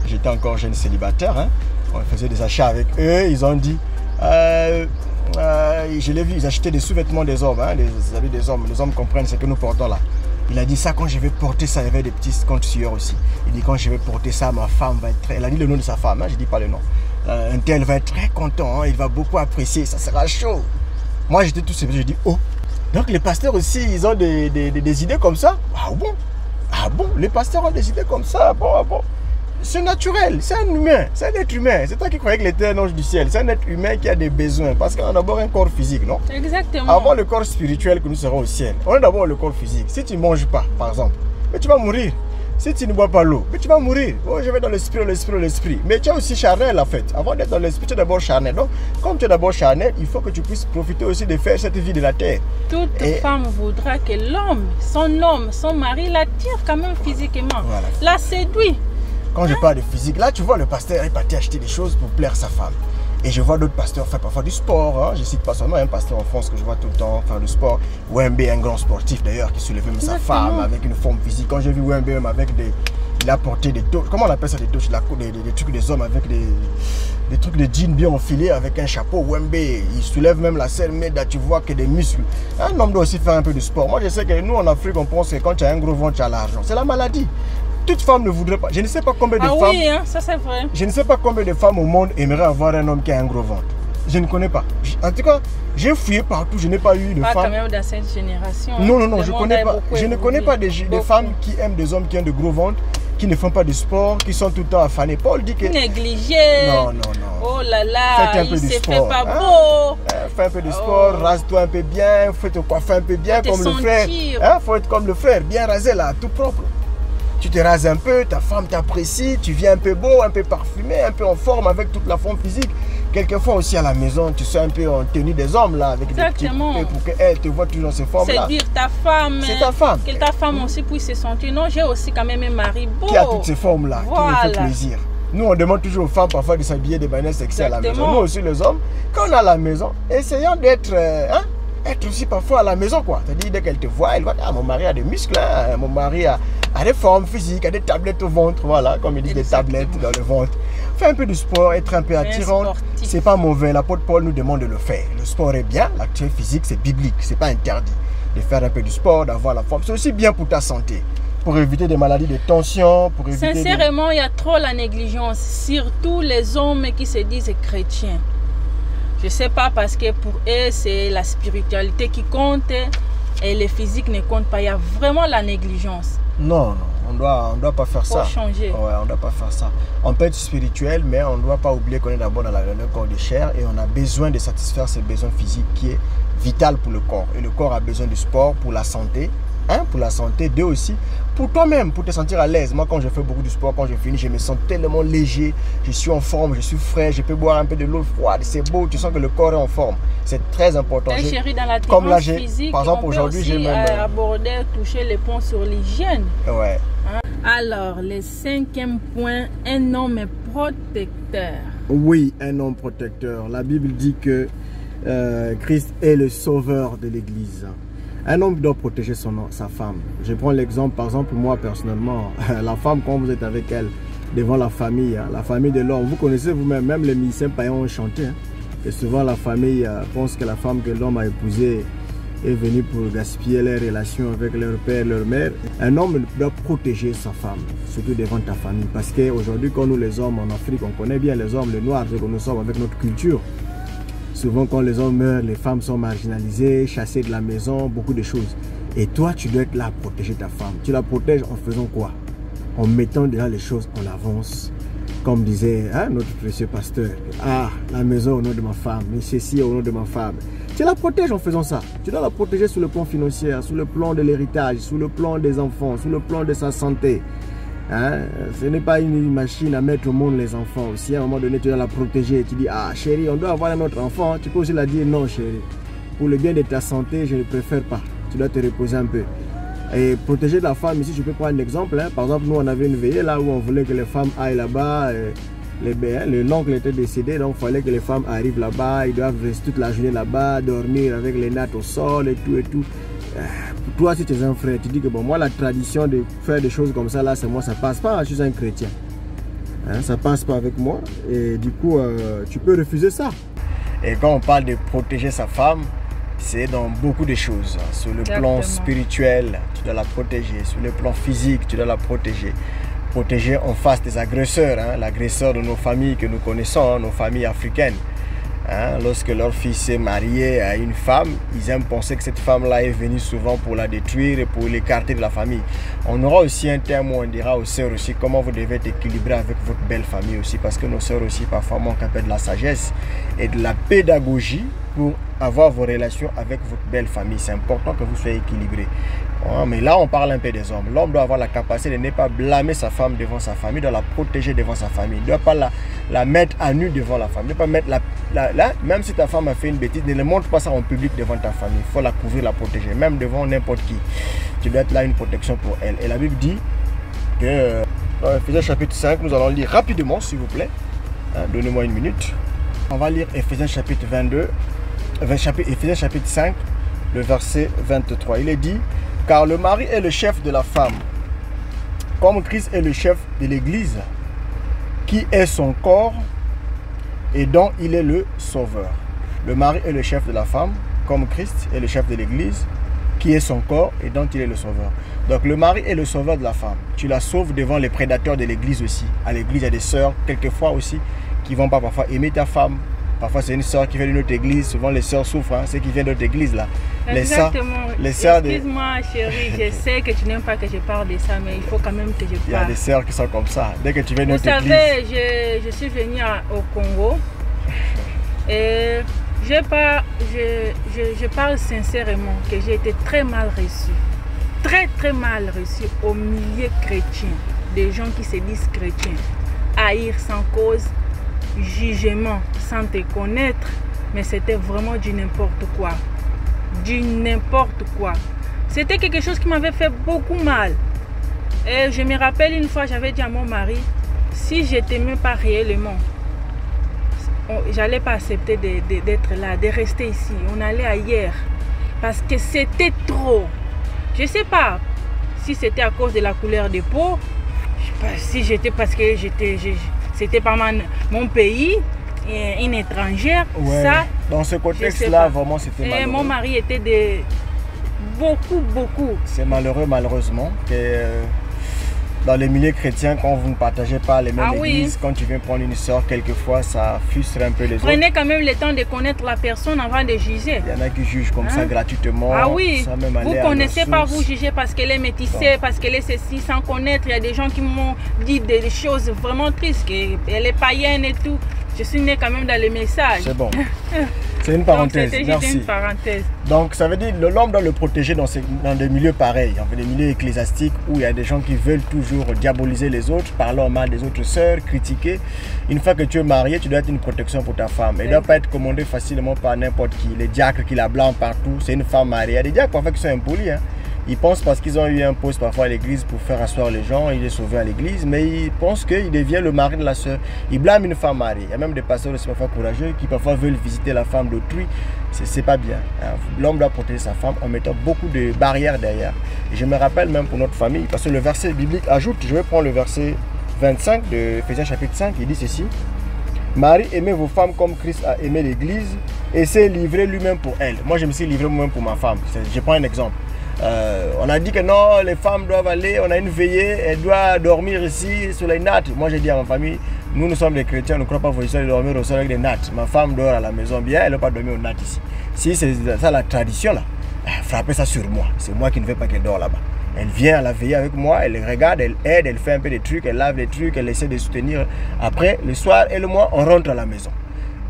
J'étais encore jeune célibataire, hein. On faisait des achats avec eux. Ils ont dit, je l'ai vu, ils achetaient des sous-vêtements des hommes, hein, les habits des hommes. Les hommes comprennent ce que nous portons là. Il a dit ça, quand je vais porter ça, il y avait des petits comptes sueurs aussi. Il dit quand je vais porter ça, ma femme va être très... Elle a dit le nom de sa femme, hein, je ne dis pas le nom. Un tel va être très content, hein, il va beaucoup apprécier, ça sera chaud. Moi j'étais tout seul, je dis oh. Donc les pasteurs aussi, ils ont des idées comme ça. Ah bon? Ah bon? Les pasteurs ont des idées comme ça, bon, ah bon. C'est naturel, c'est un humain, c'est un être humain. C'est toi qui croyais que l'Éternel est un ange du ciel. C'est un être humain qui a des besoins. Parce qu'on a d'abord un corps physique, non? Exactement. Avant le corps spirituel que nous serons au ciel, on a d'abord le corps physique. Si tu ne manges pas, par exemple, mais tu vas mourir. Si tu ne bois pas l'eau, mais tu vas mourir. Oh, je vais dans l'esprit. Mais tu es aussi charnel en fait. Avant d'être dans l'esprit, tu es d'abord charnel. Donc, comme tu es d'abord charnel, il faut que tu puisses profiter aussi de faire cette vie de la terre. Toute femme voudra que son mari l'attire quand même physiquement. Voilà. La séduit. Quand je parle de physique, là tu vois le pasteur est parti acheter des choses pour plaire sa femme. Et je vois d'autres pasteurs faire parfois du sport. Hein. Je cite pas seulement un pasteur en France que je vois tout le temps faire du sport. Wembe, un grand sportif d'ailleurs, qui soulevait même sa femme avec une forme physique. Quand j'ai vu Wembe même avec des... Il a porté des touches, comment on appelle ça, des touches, des trucs des hommes avec des trucs de jeans bien enfilés avec un chapeau. Wembe, il soulève même la selle, mais là tu vois que des muscles. Un homme doit aussi faire un peu de sport. Moi je sais que nous en Afrique on pense que quand tu as un gros ventre tu as l'argent. C'est la maladie. Toute femme ne voudrait pas. Je ne sais pas combien de femmes. Oui, hein, ça c'est vrai. Je ne sais pas combien de femmes au monde aimeraient avoir un homme qui a un gros ventre. Je ne connais pas. En tout cas, j'ai fouillé partout, je n'ai pas eu de pas femmes. Quand même dans cette génération. Non, je connais pas. Je ne connais pas des femmes qui aiment des hommes qui ont de gros ventres, qui ne font pas de sport, qui sont tout le temps affanés. Paul dit que... Négligé. Non. Oh là là, faites un peu il de s'est sport. Fait pas beau. Fais un peu de sport, rase-toi un peu bien, fais te coiffer un peu bien comme le frère. Faut être comme le frère, bien rasé là, tout propre. Tu te rases un peu, ta femme t'apprécie, tu viens un peu beau, un peu parfumé, un peu en forme avec toute la forme physique. Quelquefois aussi à la maison, tu sois un peu en tenue des hommes là, avec des petits coupés pour qu'elle te voit toujours dans ces formes là. C'est dire ta femme. C'est ta femme. Que ta femme aussi puisse se sentir. Non, j'ai aussi quand même un mari beau. Qui a toutes ces formes là, qui me fait plaisir. Nous on demande toujours aux femmes parfois de s'habiller de manière sexy à la maison. Nous aussi les hommes, quand on est à la maison, essayons d'être... être aussi parfois à la maison quoi. C'est-à-dire dès qu'elle te voit, elle va dire mon mari a des muscles, hein, mon mari a des formes physiques, a des tablettes au ventre, voilà, comme ils disent des tablettes dans le ventre. Faire un peu de sport, être un peu attirant, c'est pas mauvais. L'apôtre Paul nous demande de le faire. Le sport est bien, l'activité physique c'est biblique, c'est pas interdit. De faire un peu de sport, d'avoir la forme, c'est aussi bien pour ta santé. Pour éviter des maladies de tension, pour éviter... Sincèrement, il y a trop la négligence, surtout les hommes qui se disent chrétiens. Je ne sais pas parce que pour eux, c'est la spiritualité qui compte et le physique ne compte pas. Il y a vraiment la négligence. Non, on doit pas faire ça. Faut changer. Ouais, on doit pas faire ça. On peut être spirituel, mais on ne doit pas oublier qu'on est d'abord dans le corps de chair et on a besoin de satisfaire ces besoins physiques qui est vital pour le corps. Et le corps a besoin du sport pour la santé. Pour la santé, deux aussi, pour toi-même, pour te sentir à l'aise. Moi, quand je fais beaucoup de sport, quand je finis, je me sens tellement léger, je suis en forme, je suis frais, je peux boire un peu de l'eau froide, c'est beau, tu sens que le corps est en forme. C'est très important. Chérie, dans la comme là, physique, par exemple, aujourd'hui, j'ai même aborder, toucher les points sur l'hygiène. Ouais. Alors, le 5e point, un homme protecteur. Oui, un homme protecteur. La Bible dit que Christ est le sauveur de l'Église. Un homme doit protéger sa femme. Je prends l'exemple, par exemple, moi personnellement, la femme, quand vous êtes avec elle, devant la famille de l'homme, vous connaissez vous-même, même les musiciens païens ont chanté. Et souvent la famille pense que la femme que l'homme a épousée est venue pour gaspiller les relations avec leur père, leur mère. Un homme doit protéger sa femme, surtout devant ta famille. Parce qu'aujourd'hui, quand nous les hommes en Afrique, on connaît bien les hommes, les noirs, c'est que nous sommes avec notre culture. Souvent, quand les hommes meurent, les femmes sont marginalisées, chassées de la maison, beaucoup de choses. Et toi, tu dois être là à protéger ta femme. Tu la protèges en faisant quoi? En mettant déjà les choses en avance. Comme disait notre précieux pasteur. La maison au nom de ma femme, mais ceci au nom de ma femme. Tu la protèges en faisant ça. Tu dois la protéger sur le plan financier, sur le plan de l'héritage, sur le plan des enfants, sur le plan de sa santé. Ce n'est pas une machine à mettre au monde les enfants aussi. À un moment donné, tu dois la protéger. Tu dis, chérie, on doit avoir un autre enfant. Tu peux aussi la dire, non chérie. Pour le bien de ta santé, je ne préfère pas. Tu dois te reposer un peu. Et protéger la femme, ici, je peux prendre un exemple. Par exemple, nous, on avait une veillée là où on voulait que les femmes aillent là-bas. L'oncle était décédé, donc il fallait que les femmes arrivent là-bas. Ils doivent rester toute la journée là-bas, dormir avec les nattes au sol et tout et tout. Pour toi, si tu es un frère, tu dis que bon, moi la tradition de faire des choses comme ça là, c'est moi, ça passe pas, je suis un chrétien. Ça passe pas avec moi et du coup tu peux refuser ça. Et quand on parle de protéger sa femme, c'est dans beaucoup de choses. Sur le plan spirituel, tu dois la protéger. Sur le plan physique, tu dois la protéger. Protéger en face des agresseurs, l'agresseur de nos familles que nous connaissons, nos familles africaines. Lorsque leur fils est marié à une femme, ils aiment penser que cette femme-là est venue souvent pour la détruire et pour l'écarter de la famille. On aura aussi un terme où on dira aux sœurs aussi comment vous devez être équilibré avec votre belle famille aussi, parce que nos sœurs aussi parfois manquent un peu de la sagesse et de la pédagogie pour avoir vos relations avec votre belle famille. C'est important que vous soyez équilibré. Mais là, on parle un peu des hommes. L'homme doit avoir la capacité de ne pas blâmer sa femme devant sa famille, il doit la protéger devant sa famille. Il ne doit pas la mettre à nu devant la femme. Il ne doit pas mettre même si ta femme a fait une bêtise, ne le montre pas ça en public devant ta famille. Il faut la couvrir, la protéger, même devant n'importe qui. Tu dois être là une protection pour elle. Et la Bible dit que dans Ephésiens chapitre 5, nous allons lire rapidement, s'il vous plaît. Donnez-moi une minute. On va lire Éphésiens chapitre 5, le verset 23. Il est dit, car le mari est le chef de la femme, comme Christ est le chef de l'Église, qui est son corps et dont il est le sauveur. Le mari est le chef de la femme, comme Christ est le chef de l'Église, qui est son corps et dont il est le sauveur. Donc le mari est le sauveur de la femme. Tu la sauves devant les prédateurs de l'église aussi. À l'église, il y a des sœurs, quelquefois aussi, qui vont pas parfois aimer ta femme. Parfois, c'est une sœur qui vient d'une autre église. Souvent, les sœurs souffrent, hein, ceux qui viennent d'autres églises là. Exactement. Excuse-moi, chérie, je sais que tu n'aimes pas que je parle de ça, mais il faut quand même que je parle. Il y a des sœurs qui sont comme ça. Dès que tu viens d'une autre église. Vous savez, je suis venue au Congo et je parle sincèrement que j'ai été très mal reçue. Très mal reçue au milieu chrétien. Des gens qui se disent chrétiens. Haïr sans cause, jugement sans te connaître. Mais c'était vraiment du n'importe quoi. Du n'importe quoi. C'était quelque chose qui m'avait fait beaucoup mal. Et je me rappelle une fois, j'avais dit à mon mari, si je ne t'aimais pas réellement, j'allais pas accepter d'être là, de rester ici. On allait ailleurs. Parce que c'était trop. Je ne sais pas si c'était à cause de la couleur de peau. Je sais pas si j'étais parce que c'était pas mon pays, une étrangère. Ouais. Ça, dans ce contexte-là, vraiment, c'était malheureux. Et mon mari était beaucoup. C'est malheureux, malheureusement, que dans les milieux chrétiens, quand vous ne partagez pas les mêmes églises, quand tu viens prendre une sœur, quelquefois, ça frustre un peu les autres. Prenez quand même le temps de connaître la personne avant de juger. Il y en a qui jugent comme ça gratuitement. Ah oui, même vous ne connaissez pas, vous jugez parce qu'elle est métissée, parce qu'elle est ceci, sans connaître. Il y a des gens qui m'ont dit des choses vraiment tristes, qu'elle est païenne et tout. Je suis née quand même dans les messages. C'est bon. C'est une parenthèse. Donc, merci. Une parenthèse. Donc ça veut dire que l'homme doit le protéger dans des milieux pareils, dans des milieux ecclésiastiques où il y a des gens qui veulent toujours diaboliser les autres, parler mal des autres sœurs, critiquer. Une fois que tu es marié, tu dois être une protection pour ta femme. Elle ne doit pas être commandée facilement par n'importe qui. Les diacres qui la blâment partout, c'est une femme mariée. Il y a des diacres parfois qui sont impolis. Hein. Ils pensent parce qu'ils ont eu un poste parfois à l'église pour faire asseoir les gens, il est sauvé à l'église, mais ils pensent qu'il devient le mari de la sœur. Ils blâment une femme mariée. Il y a même des pasteurs aussi parfois courageux qui parfois veulent visiter la femme d'autrui. C'est pas bien. L'homme doit protéger sa femme en mettant beaucoup de barrières derrière. Et je me rappelle même pour notre famille, parce que le verset biblique ajoute, je vais prendre le verset 25 de Éphésiens chapitre 5, il dit ceci. Marie, aimez vos femmes comme Christ a aimé l'église et s'est livré lui-même pour elle. Moi, je me suis livré moi-même pour ma femme. Je prends un exemple. On a dit que non, les femmes doivent aller, on a une veillée, elle doit dormir ici sur les nattes. Moi j'ai dit à ma famille, nous sommes des chrétiens, on ne croit pas qu'il faut dormir au sol avec des nattes. Ma femme dort à la maison bien, elle ne va pas dormir aux nattes ici. Si c'est ça la tradition là, frappez ça sur moi. C'est moi qui ne veux pas qu'elle dort là-bas. Elle vient à la veillée avec moi, elle regarde, elle aide, elle fait un peu des trucs, elle lave des trucs, elle essaie de soutenir. Après, le soir, elle et moi, on rentre à la maison.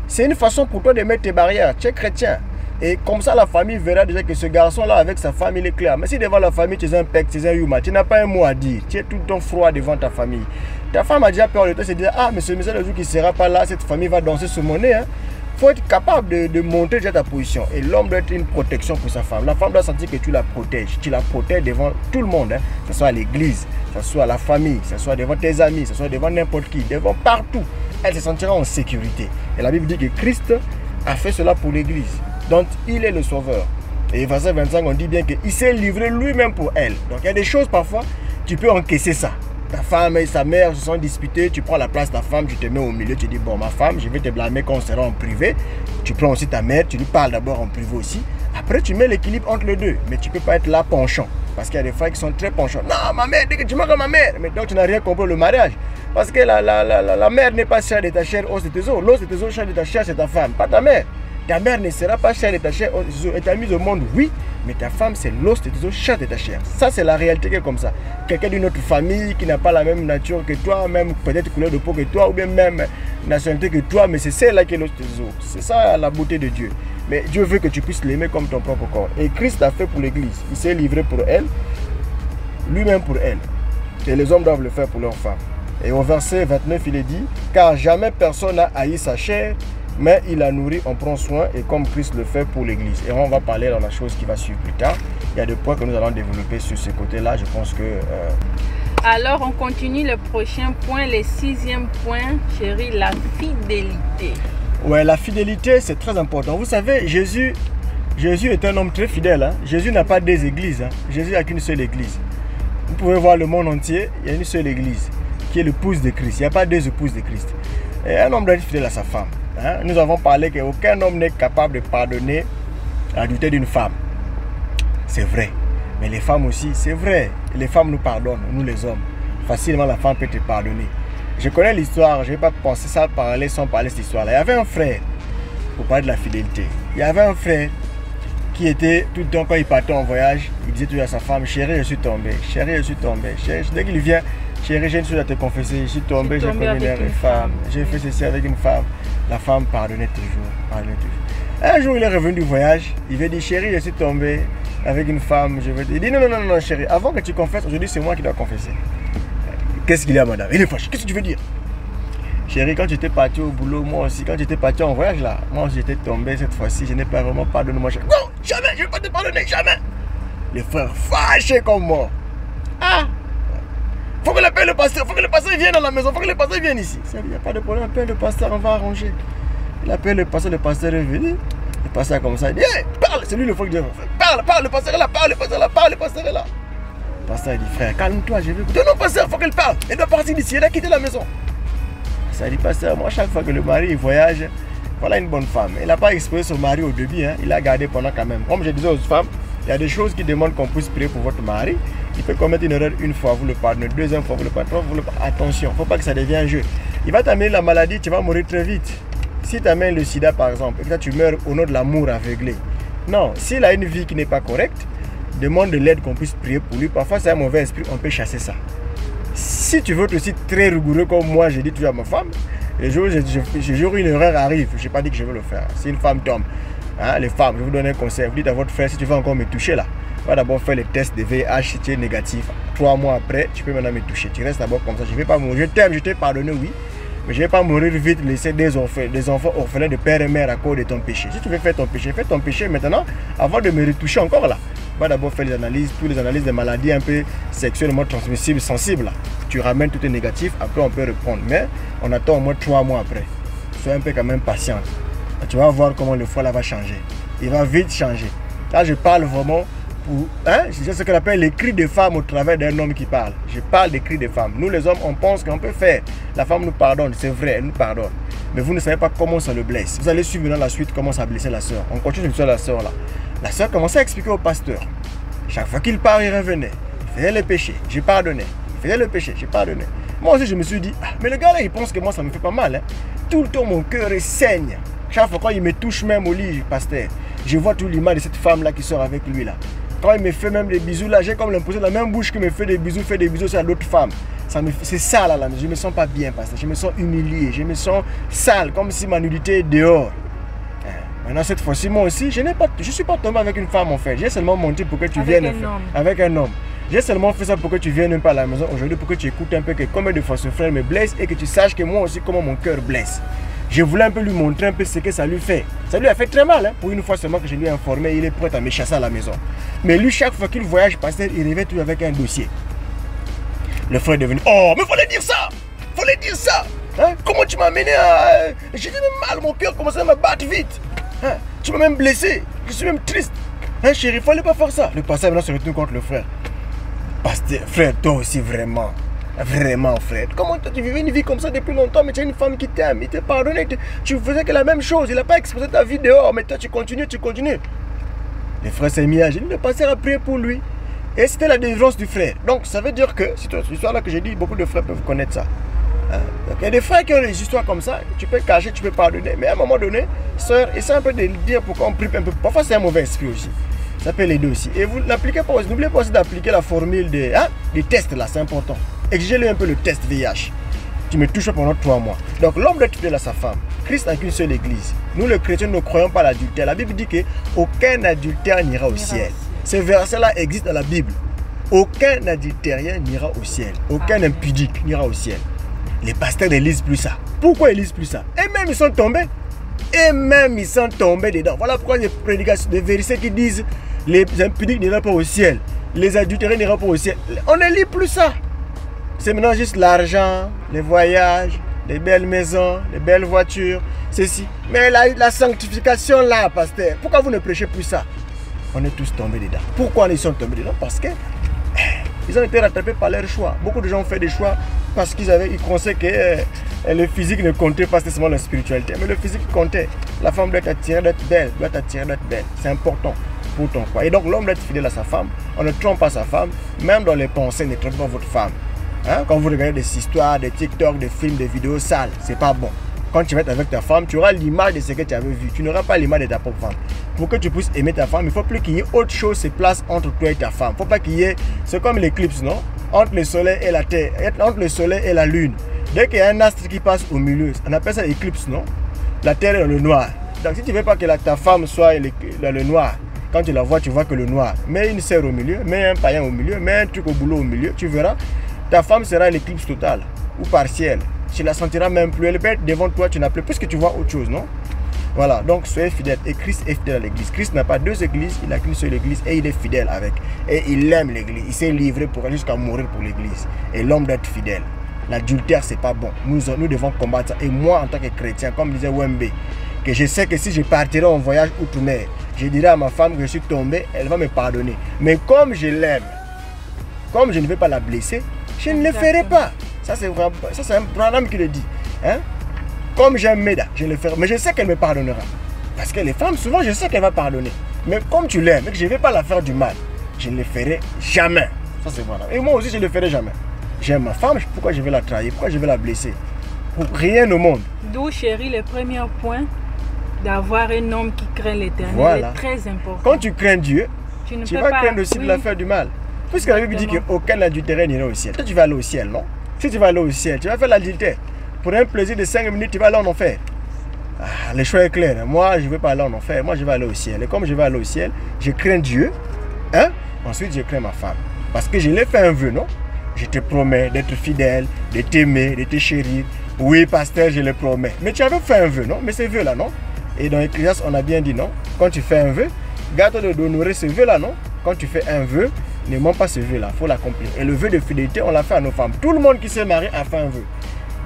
C'est une façon pour toi de mettre tes barrières. Tu es chrétien. Et comme ça, la famille verra déjà que ce garçon-là, avec sa femme, il est clair. Mais si devant la famille, tu es un pec, tu es un yuma, tu n'as pas un mot à dire. Tu es tout le temps froid devant ta famille. Ta femme a déjà peur de toi, c'est de dire, ah, mais ce monsieur, le jour qui ne sera pas là, cette famille va danser sur mon nez. Hein. Faut être capable de montrer déjà ta position. Et l'homme doit être une protection pour sa femme. La femme doit sentir que tu la protèges. Tu la protèges devant tout le monde. Hein. Que ce soit à l'église, que ce soit à la famille, que ce soit devant tes amis, que ce soit devant n'importe qui, devant partout. Elle se sentira en sécurité. Et la Bible dit que Christ a fait cela pour l'église. Donc il est le sauveur. Et verset 25, on dit bien qu'il s'est livré lui-même pour elle. Donc il y a des choses parfois, tu peux encaisser ça. Ta femme et sa mère se sont disputées, tu prends la place de ta femme, tu te mets au milieu, tu dis bon ma femme, je vais te blâmer quand on sera en privé. Tu prends aussi ta mère, tu lui parles d'abord en privé aussi. Après tu mets l'équilibre entre les deux, mais tu ne peux pas être là penchant. Parce qu'il y a des frères qui sont très penchants. Non, ma mère, dès que tu marques ma mère. Mais donc tu n'as rien compris le mariage. Parce que la mère n'est pas chère de ta chair, os de tes os. L'os de tes os, chère de ta chair, c'est ta femme, pas ta mère. Ta mère ne sera pas chère de ta chair, os de tes os. Elle t'a mise au monde, oui. Mais ta femme, c'est l'os de tes os, chair de ta chair. Ça, c'est la réalité qui est comme ça. Quelqu'un d'une autre famille qui n'a pas la même nature que toi, même peut-être couleur de peau que toi, ou bien même nationalité que toi, mais c'est celle-là qui est l'os de tes os. C'est ça la beauté de Dieu. Mais Dieu veut que tu puisses l'aimer comme ton propre corps. Et Christ l'a fait pour l'église. Il s'est livré pour elle, lui-même pour elle. Et les hommes doivent le faire pour leurs femmes. Et au verset 29, il est dit, car jamais personne n'a haï sa chair, mais il la nourrit, on prend soin, et comme Christ le fait pour l'église. Et on va parler dans la chose qui va suivre plus tard. Il y a des points que nous allons développer sur ce côté-là. Je pense que... Alors, on continue le prochain point, le 6e point, chérie, la fidélité. Ouais, la fidélité, c'est très important. Vous savez, Jésus est un homme très fidèle. Hein. Jésus n'a pas des églises. Hein. Jésus n'a qu'une seule église. Vous pouvez voir le monde entier, il y a une seule église, qui est l'épouse de Christ. Il n'y a pas deux épouses de Christ. Et un homme doit être fidèle à sa femme. Hein. Nous avons parlé qu'aucun homme n'est capable de pardonner l'adultère d'une femme. C'est vrai. Mais les femmes aussi, c'est vrai. Les femmes nous pardonnent, nous les hommes. Facilement, la femme peut te pardonner. Je connais l'histoire, je ne vais pas penser ça parler sans parler de cette histoire-là. Il y avait un frère, pour parler de la fidélité, il y avait un frère qui était, tout le temps quand il partait en voyage, il disait toujours à sa femme, chérie, je suis tombé, chérie, je suis tombé. Chérie, dès qu'il vient, chérie, j'ai une chose à te confesser, je suis tombé, j'ai commis une femme, j'ai fait ceci avec une femme. La femme pardonnait toujours, Un jour, il est revenu du voyage, il veut dire, chérie, je suis tombé avec une femme, je veux dire. Il dit, non, chérie, avant que tu confesses, aujourd'hui, c'est moi qui dois confesser. Qu'est-ce qu'il y a, madame? Il est fâché. Qu'est-ce que tu veux dire? Chérie, quand j'étais parti au boulot, moi aussi, quand j'étais parti en voyage là, moi j'étais tombé cette fois-ci, je n'ai pas vraiment pardonné. Moi, non, jamais, je ne vais pas te pardonner, jamais. Les frères fâchés comme moi. Ah! Faut que le pasteur vienne dans la maison, faut que le pasteur vienne ici. Il n'y a pas de problème, appelle le pasteur, on va arranger. Il appelle le pasteur est venu. Le pasteur comme ça, il dit, hey, parle, c'est lui le frère qui dit, parle, le pasteur est là, parle, le pasteur est là, parle, le pasteur est là. Le pasteur dit, frère, calme-toi, je vais écouter. Non, pasteur, il faut qu'elle parle. Elle doit partir d'ici, elle a quitté la maison. Ça dit, pasteur, moi, chaque fois que le mari voyage, voilà une bonne femme. Il n'a pas exposé son mari au début, hein. Il a gardé pendant quand même. Comme je disais aux femmes, il y a des choses qui demandent qu'on puisse prier pour votre mari. Il peut commettre une erreur une fois, vous le pardonnez, deuxième fois, vous le pardonnez, trois fois, vous le pardonnez. Attention, il ne faut pas que ça devienne un jeu. Il va t'amener la maladie, tu vas mourir très vite. Si tu amènes le sida, par exemple, et que là, tu meurs au nom de l'amour aveuglé. Non, s'il a une vie qui n'est pas correcte, demande de l'aide qu'on puisse prier pour lui. Parfois, c'est un mauvais esprit, on peut chasser ça. Si tu veux être aussi très rigoureux comme moi, j'ai dit toujours à ma femme, le jour où une erreur arrive, je n'ai pas dit que je veux le faire. Si une femme tombe, hein, les femmes, je vous donne un conseil, vous dites à votre frère, si tu veux encore me toucher là, va d'abord faire le test de VIH, si tu es négatif. 3 mois après, tu peux maintenant me toucher. Tu restes d'abord comme ça, je ne vais pas mourir. Je t'aime, je t'ai pardonné, oui. Mais je ne vais pas mourir vite, laisser des enfants orphelins de père et mère à cause de ton péché. Si tu veux faire ton péché, fais ton péché maintenant, avant de me retoucher encore là. Va d'abord faire les analyses, toutes les analyses des maladies un peu sexuellement transmissibles, sensibles là. Tu ramènes tout est négatif, après on peut reprendre. Mais on attend au moins 3 mois après. Sois un peu quand même patiente. Tu vas voir comment le foie là va changer. Il va vite changer. Là je parle vraiment pour... Hein, c'est ce qu'on appelle les cris de femmes au travers d'un homme qui parle. Je parle des cris de femmes. Nous les hommes, on pense qu'on peut faire. La femme nous pardonne, c'est vrai, elle nous pardonne. Mais vous ne savez pas comment ça le blesse. Vous allez suivre dans la suite comment ça a blessé la soeur. On continue sur la soeur là. La soeur commençait à expliquer au pasteur. Chaque fois qu'il part, il revenait. Il faisait le péché, j'ai pardonné. Il faisait le péché, j'ai pardonné. Moi aussi, je me suis dit, ah, mais le gars là, il pense que moi, ça me fait pas mal. Hein. Tout le temps, mon cœur saigne. Chaque fois, quand il me touche même au lit, pasteur, je vois tout l'image de cette femme là qui sort avec lui là. Quand il me fait même des bisous là, j'ai comme l'impression de la même bouche qui me fait des bisous sur d'autres femmes. C'est ça là, je me sens pas bien, pasteur. Je me sens humilié, je me sens sale, comme si ma nudité est dehors. Maintenant, cette fois-ci, moi aussi, je ne suis pas tombé avec une femme en fait. J'ai seulement monté pour que tu viennes avec un homme. J'ai seulement fait ça pour que tu viennes un peu à la maison aujourd'hui, pour que tu écoutes un peu que combien de fois ce frère me blesse et que tu saches que moi aussi comment mon cœur blesse. Je voulais un peu lui montrer un peu ce que ça lui fait. Ça lui a fait très mal, hein. Pour une fois seulement que je lui ai informé, il est prêt à me chasser à la maison. Mais lui, chaque fois qu'il voyage, pasteur, il revient toujours avec un dossier. Le frère est devenu, oh, mais fallait dire ça! Fallait dire ça! Hein? Comment tu m'as amené à... J'ai dit mal, mon cœur commençait à me battre vite. Hein? Tu m'as même blessé, je suis même triste. Hein, chérie, il fallait pas faire ça. Le pasteur maintenant se retourne contre le frère. Pasteur, frère, toi aussi vraiment, frère. Comment toi, tu vivais une vie comme ça depuis longtemps, mais tu as une femme qui t'aime, il t'a pardonné, tu faisais que la même chose, il n'a pas exposé ta vie dehors, mais toi tu continues. Le frère s'est mis à genoux, le pasteur a prié pour lui. Et c'était la délivrance du frère. Donc ça veut dire que, c'est cette histoire-là que j'ai dit, beaucoup de frères peuvent connaître ça. Donc, il y a des frères qui ont des histoires comme ça, tu peux cacher, tu peux pardonner, mais à un moment donné, sœur, essaie un peu de dire pourquoi on prie un peu. Parfois c'est un mauvais esprit aussi, ça peut l'aider aussi. Et vous n'appliquez pas, n'oubliez pas aussi d'appliquer la formule des tests là, c'est important. Exigez-le un peu le test VIH. Tu me touches pendant 3 mois. Donc l'homme doit être fidèle à sa femme. Christ n'a qu'une seule église. Nous les chrétiens ne croyons pas à l'adultère. La Bible dit qu'aucun adultère n'ira au ciel. Ce verset-là existe dans la Bible. Aucun adultérien n'ira au ciel. Aucun impudique n'ira au ciel. Les pasteurs ne lisent plus ça. Pourquoi ils lisent plus ça? Et même ils sont tombés. Dedans. Voilà pourquoi il y a des prédications, des versets qui disent les impudiques n'iront pas au ciel. Les adultérés n'iront pas au ciel. On ne lit plus ça. C'est maintenant juste l'argent, les voyages, des belles maisons, des belles voitures, ceci. Mais la sanctification là, pasteur, pourquoi vous ne prêchez plus ça? On est tous tombés dedans. Pourquoi ils sont tombés dedans? Parce que ils ont été rattrapés par leur choix. Beaucoup de gens ont fait des choix parce qu'ils pensaient que le physique ne comptait pas, c'était seulement la spiritualité. Mais le physique comptait. La femme doit être attirée d'être belle, doit être attirée d'être belle. C'est important pour ton choix. Et donc l'homme doit être fidèle à sa femme. On ne trompe pas sa femme, même dans les pensées, ne trompe pas votre femme. Hein? Quand vous regardez des histoires, des TikTok, des films, des vidéos sales, c'est pas bon. Quand tu vas être avec ta femme, tu auras l'image de ce que tu avais vu. Tu n'auras pas l'image de ta propre femme. Pour que tu puisses aimer ta femme, il ne faut plus qu'il y ait autre chose se place entre toi et ta femme. Il ne faut pas qu'il y ait... C'est comme l'éclipse, non? Entre le soleil et la terre, entre le soleil et la lune. Dès qu'il y a un astre qui passe au milieu, on appelle ça l'éclipse, non? La terre est dans le noir. Donc si tu ne veux pas que ta femme soit dans le noir, quand tu la vois, tu vois que le noir. Mets une serre au milieu, mets un païen au milieu, mets un truc au boulot au milieu, tu verras, ta femme sera l'éclipse totale ou partielle. Tu la sentiras même plus, elle peut être devant toi, tu n'as plus, puisque tu vois autre chose, non? Voilà, donc soyez fidèles. Et Christ est fidèle à l'église. Christ n'a pas deux églises, il n'a qu'une seule église et il est fidèle avec. Et il aime l'église, il s'est livré jusqu'à mourir pour l'église. Et l'homme doit être fidèle. L'adultère, c'est pas bon. Nous devons combattre ça. Et moi, en tant que chrétien, comme disait Wembe, que je sais que si je partirai en voyage outre-mer, je dirai à ma femme que je suis tombé, elle va me pardonner. Mais comme je l'aime, comme je ne veux pas la blesser, je ne le ferai pas. Ça, c'est un Branham qui le dit. Hein? Comme j'aime Meda, je le ferai. Mais je sais qu'elle me pardonnera. Parce que les femmes, souvent, je sais qu'elle va pardonner. Mais comme tu l'aimes et que je ne vais pas la faire du mal, je ne le ferai jamais. Ça, c'est Branham. Et moi aussi, je ne le ferai jamais. J'aime ma femme, pourquoi je vais la trahir? Pourquoi je vais la blesser? Pour rien au monde. D'où, chérie, le premier point d'avoir un homme qui craint l'Éternel, voilà, est très important. Quand tu crains Dieu, tu vas craindre aussi de la faire du mal. Puisque la Bible dit qu'aucun adultère n'ira au ciel. Toi, tu vas aller au ciel, non? Si tu vas aller au ciel, tu vas faire l'adultère. Pour un plaisir de 5 minutes, tu vas aller en enfer. Ah, le choix est clair. Moi, je ne vais pas aller en enfer. Moi, je vais aller au ciel. Et comme je vais aller au ciel, je crains Dieu. Hein? Ensuite, je crains ma femme. Parce que je l'ai fait un vœu, non? Je te promets d'être fidèle, de t'aimer, de te chérir. Oui, pasteur, je le promets. Mais tu avais fait un vœu, non? Mais ce vœu-là, non? Et dans Ecclésiaste, on a bien dit, non? Quand tu fais un vœu, garde-toi d'honorer ce vœu-là, non? Quand tu fais un vœu, ne mens pas ce vœu-là, il faut l'accomplir. Et le vœu de fidélité, on l'a fait à nos femmes. Tout le monde qui s'est marié a fait un vœu.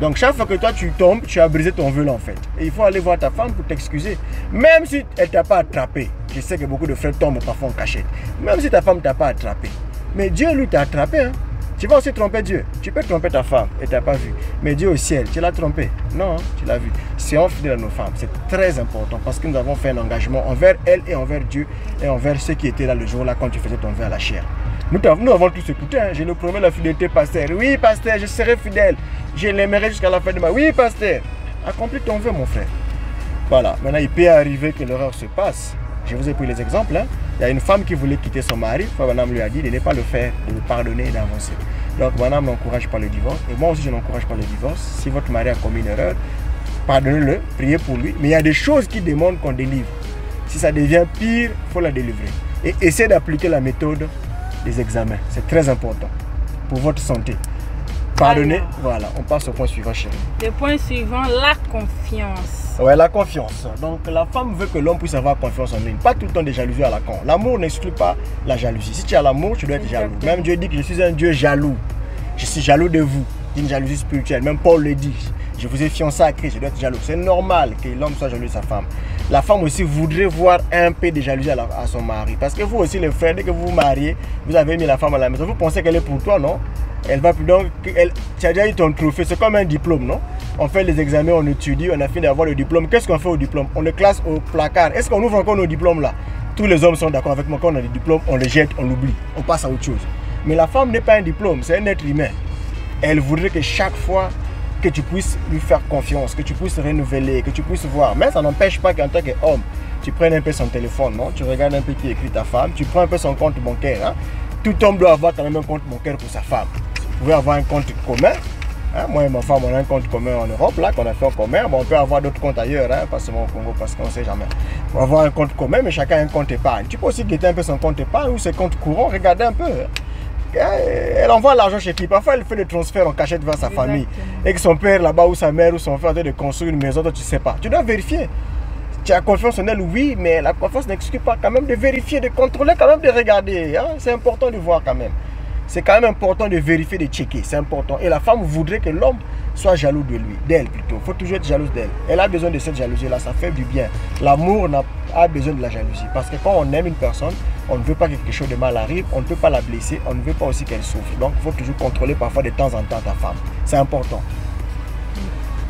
Donc chaque fois que toi tu tombes, tu as brisé ton vœu là en fait. Et il faut aller voir ta femme pour t'excuser. Même si elle ne t'a pas attrapé. Je sais que beaucoup de frères tombent parfois en cachette. Même si ta femme ne t'a pas attrapé. Mais Dieu lui t'a attrapé. Hein. Tu vas aussi tromper Dieu. Tu peux tromper ta femme et tu n'as pas vu. Mais Dieu au ciel, tu l'as trompé. Non, tu l'as vu. Soyons fidèles à nos femmes. C'est très important parce que nous avons fait un engagement envers elles et envers Dieu et envers ceux qui étaient là le jour-là quand tu faisais ton vœu à la chair. Nous avons tous écouté. Hein. Je nous promets la fidélité, pasteur. Oui, pasteur, je serai fidèle. Je l'aimerai jusqu'à la fin de ma vie. Oui, pasteur. Accomplis ton vœu, mon frère. Voilà. Maintenant, il peut arriver que l'erreur se passe. Je vous ai pris les exemples. Hein. Il y a une femme qui voulait quitter son mari. Madame lui a dit de ne pas le faire, de le pardonner et d'avancer. Donc, madame n'encourage pas le divorce. Et moi aussi, je n'encourage pas le divorce. Si votre mari a commis une erreur, pardonnez-le, priez pour lui. Mais il y a des choses qui demandent qu'on délivre. Si ça devient pire, il faut la délivrer. Et essayez d'appliquer la méthode des examens. C'est très important pour votre santé. Pardonnez. Alors, voilà, on passe au point suivant, chérie. Le point suivant, la confiance. Ouais, la confiance. Donc, la femme veut que l'homme puisse avoir confiance en lui. Pas tout le temps de jalousie à la con. L'amour n'exclut pas la jalousie. Si tu as l'amour, tu dois être jaloux. Même Dieu dit que je suis un Dieu jaloux. Je suis jaloux de vous. Une jalousie spirituelle. Même Paul le dit. Je vous ai fiancé à Christ, je dois être jaloux. C'est normal que l'homme soit jaloux de sa femme. La femme aussi voudrait voir un peu de jalousie à son mari. Parce que vous aussi, les frères, dès que vous vous mariez, vous avez mis la femme à la maison. Vous pensez qu'elle est pour toi, non? Elle va plus donc, tu as déjà eu ton trophée. C'est comme un diplôme, non? On fait les examens, on étudie, on a fini d'avoir le diplôme. Qu'est-ce qu'on fait au diplôme? On le classe au placard. Est-ce qu'on ouvre encore nos diplômes là? Tous les hommes sont d'accord avec moi. Quand on a des diplômes, on les jette, on l'oublie. On passe à autre chose. Mais la femme n'est pas un diplôme, c'est un être humain. Elle voudrait que chaque fois que tu puisses lui faire confiance, que tu puisses renouveler, que tu puisses voir. Mais ça n'empêche pas qu'en tant qu'homme, tu prennes un peu son téléphone, non? Tu regardes un peu qui écrit ta femme, tu prends un peu son compte bancaire. Hein? Tout homme doit avoir quand même un compte bancaire pour sa femme. Vous pouvez avoir un compte commun. Hein? Moi et ma femme, on a un compte commun en Europe, là, qu'on a fait en commun. Bon, on peut avoir d'autres comptes ailleurs, hein? Pas seulement au Congo, parce qu'on ne sait jamais. On va avoir un compte commun, mais chacun a un compte épargne. Tu peux aussi guetter un peu son compte épargne ou ses comptes courants, regarder un peu. Hein? Elle envoie l'argent chez qui? Parfois, elle fait des transferts en cachette vers sa famille. Et que son père là-bas ou sa mère ou son frère de construire une maison, toi tu ne sais pas. Tu dois vérifier. Tu as confiance en elle, oui, mais la confiance n'exclut pas quand même de vérifier, de contrôler, quand même de regarder. Hein? C'est important de voir quand même. c'est quand même important de vérifier, de checker. C'est important. Et la femme voudrait que l'homme soit jaloux de lui, d'elle plutôt. Il faut toujours être jalouse d'elle. Elle a besoin de cette jalousie-là, ça fait du bien. L'amour a besoin de la jalousie. Parce que quand on aime une personne, on ne veut pas que quelque chose de mal arrive, on ne peut pas la blesser, on ne veut pas aussi qu'elle souffre. Donc il faut toujours contrôler parfois de temps en temps ta femme. C'est important.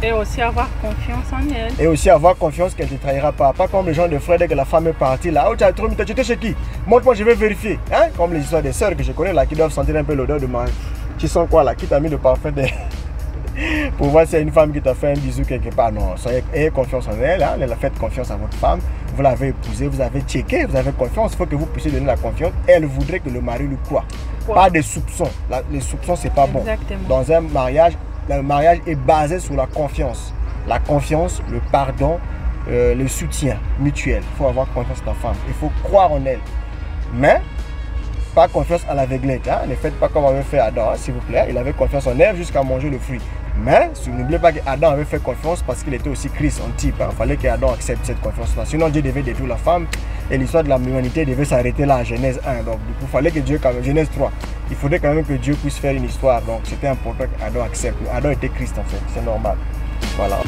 Et aussi avoir confiance en elle. Et aussi avoir confiance qu'elle ne te trahira pas. Pas comme les gens de frères, dès que la femme est partie là. Oh, tu as trop mis, tu étais chez qui? Montre-moi, je vais vérifier. Hein? Comme les histoires des sœurs que je connais là, qui doivent sentir un peu l'odeur de ma... Tu sens quoi là? Qui t'a mis le parfum de... pour voir s'il y a une femme qui t'a fait un bisou quelque part. Non, ayez confiance en elle. Hein? Faites confiance à votre femme. Vous l'avez épousée, vous avez checké, vous avez confiance. Il faut que vous puissiez donner la confiance. Elle voudrait que le mari lui croie. Pas de soupçons. Les soupçons, c'est pas bon. Dans un mariage, le mariage est basé sur la confiance. La confiance, le pardon, le soutien mutuel. Il faut avoir confiance en ta femme. Il faut croire en elle. Mais, pas confiance à l'aveuglette. Hein? Ne faites pas comme avait fait Adam, hein, s'il vous plaît. Il avait confiance en Ève jusqu'à manger le fruit. Mais, n'oubliez pas qu'Adam avait fait confiance parce qu'il était aussi Christ en type. Il fallait qu'Adam accepte cette confiance-là. Sinon, Dieu devait détruire la femme. Et l'histoire de l'humanité devait s'arrêter là à Genèse 1. Donc, du coup, il fallait que Dieu, quand même, Genèse 3, il faudrait quand même que Dieu puisse faire une histoire. Donc, c'était important qu'Adam accepte. Adam était Christ en fait. C'est normal. Voilà.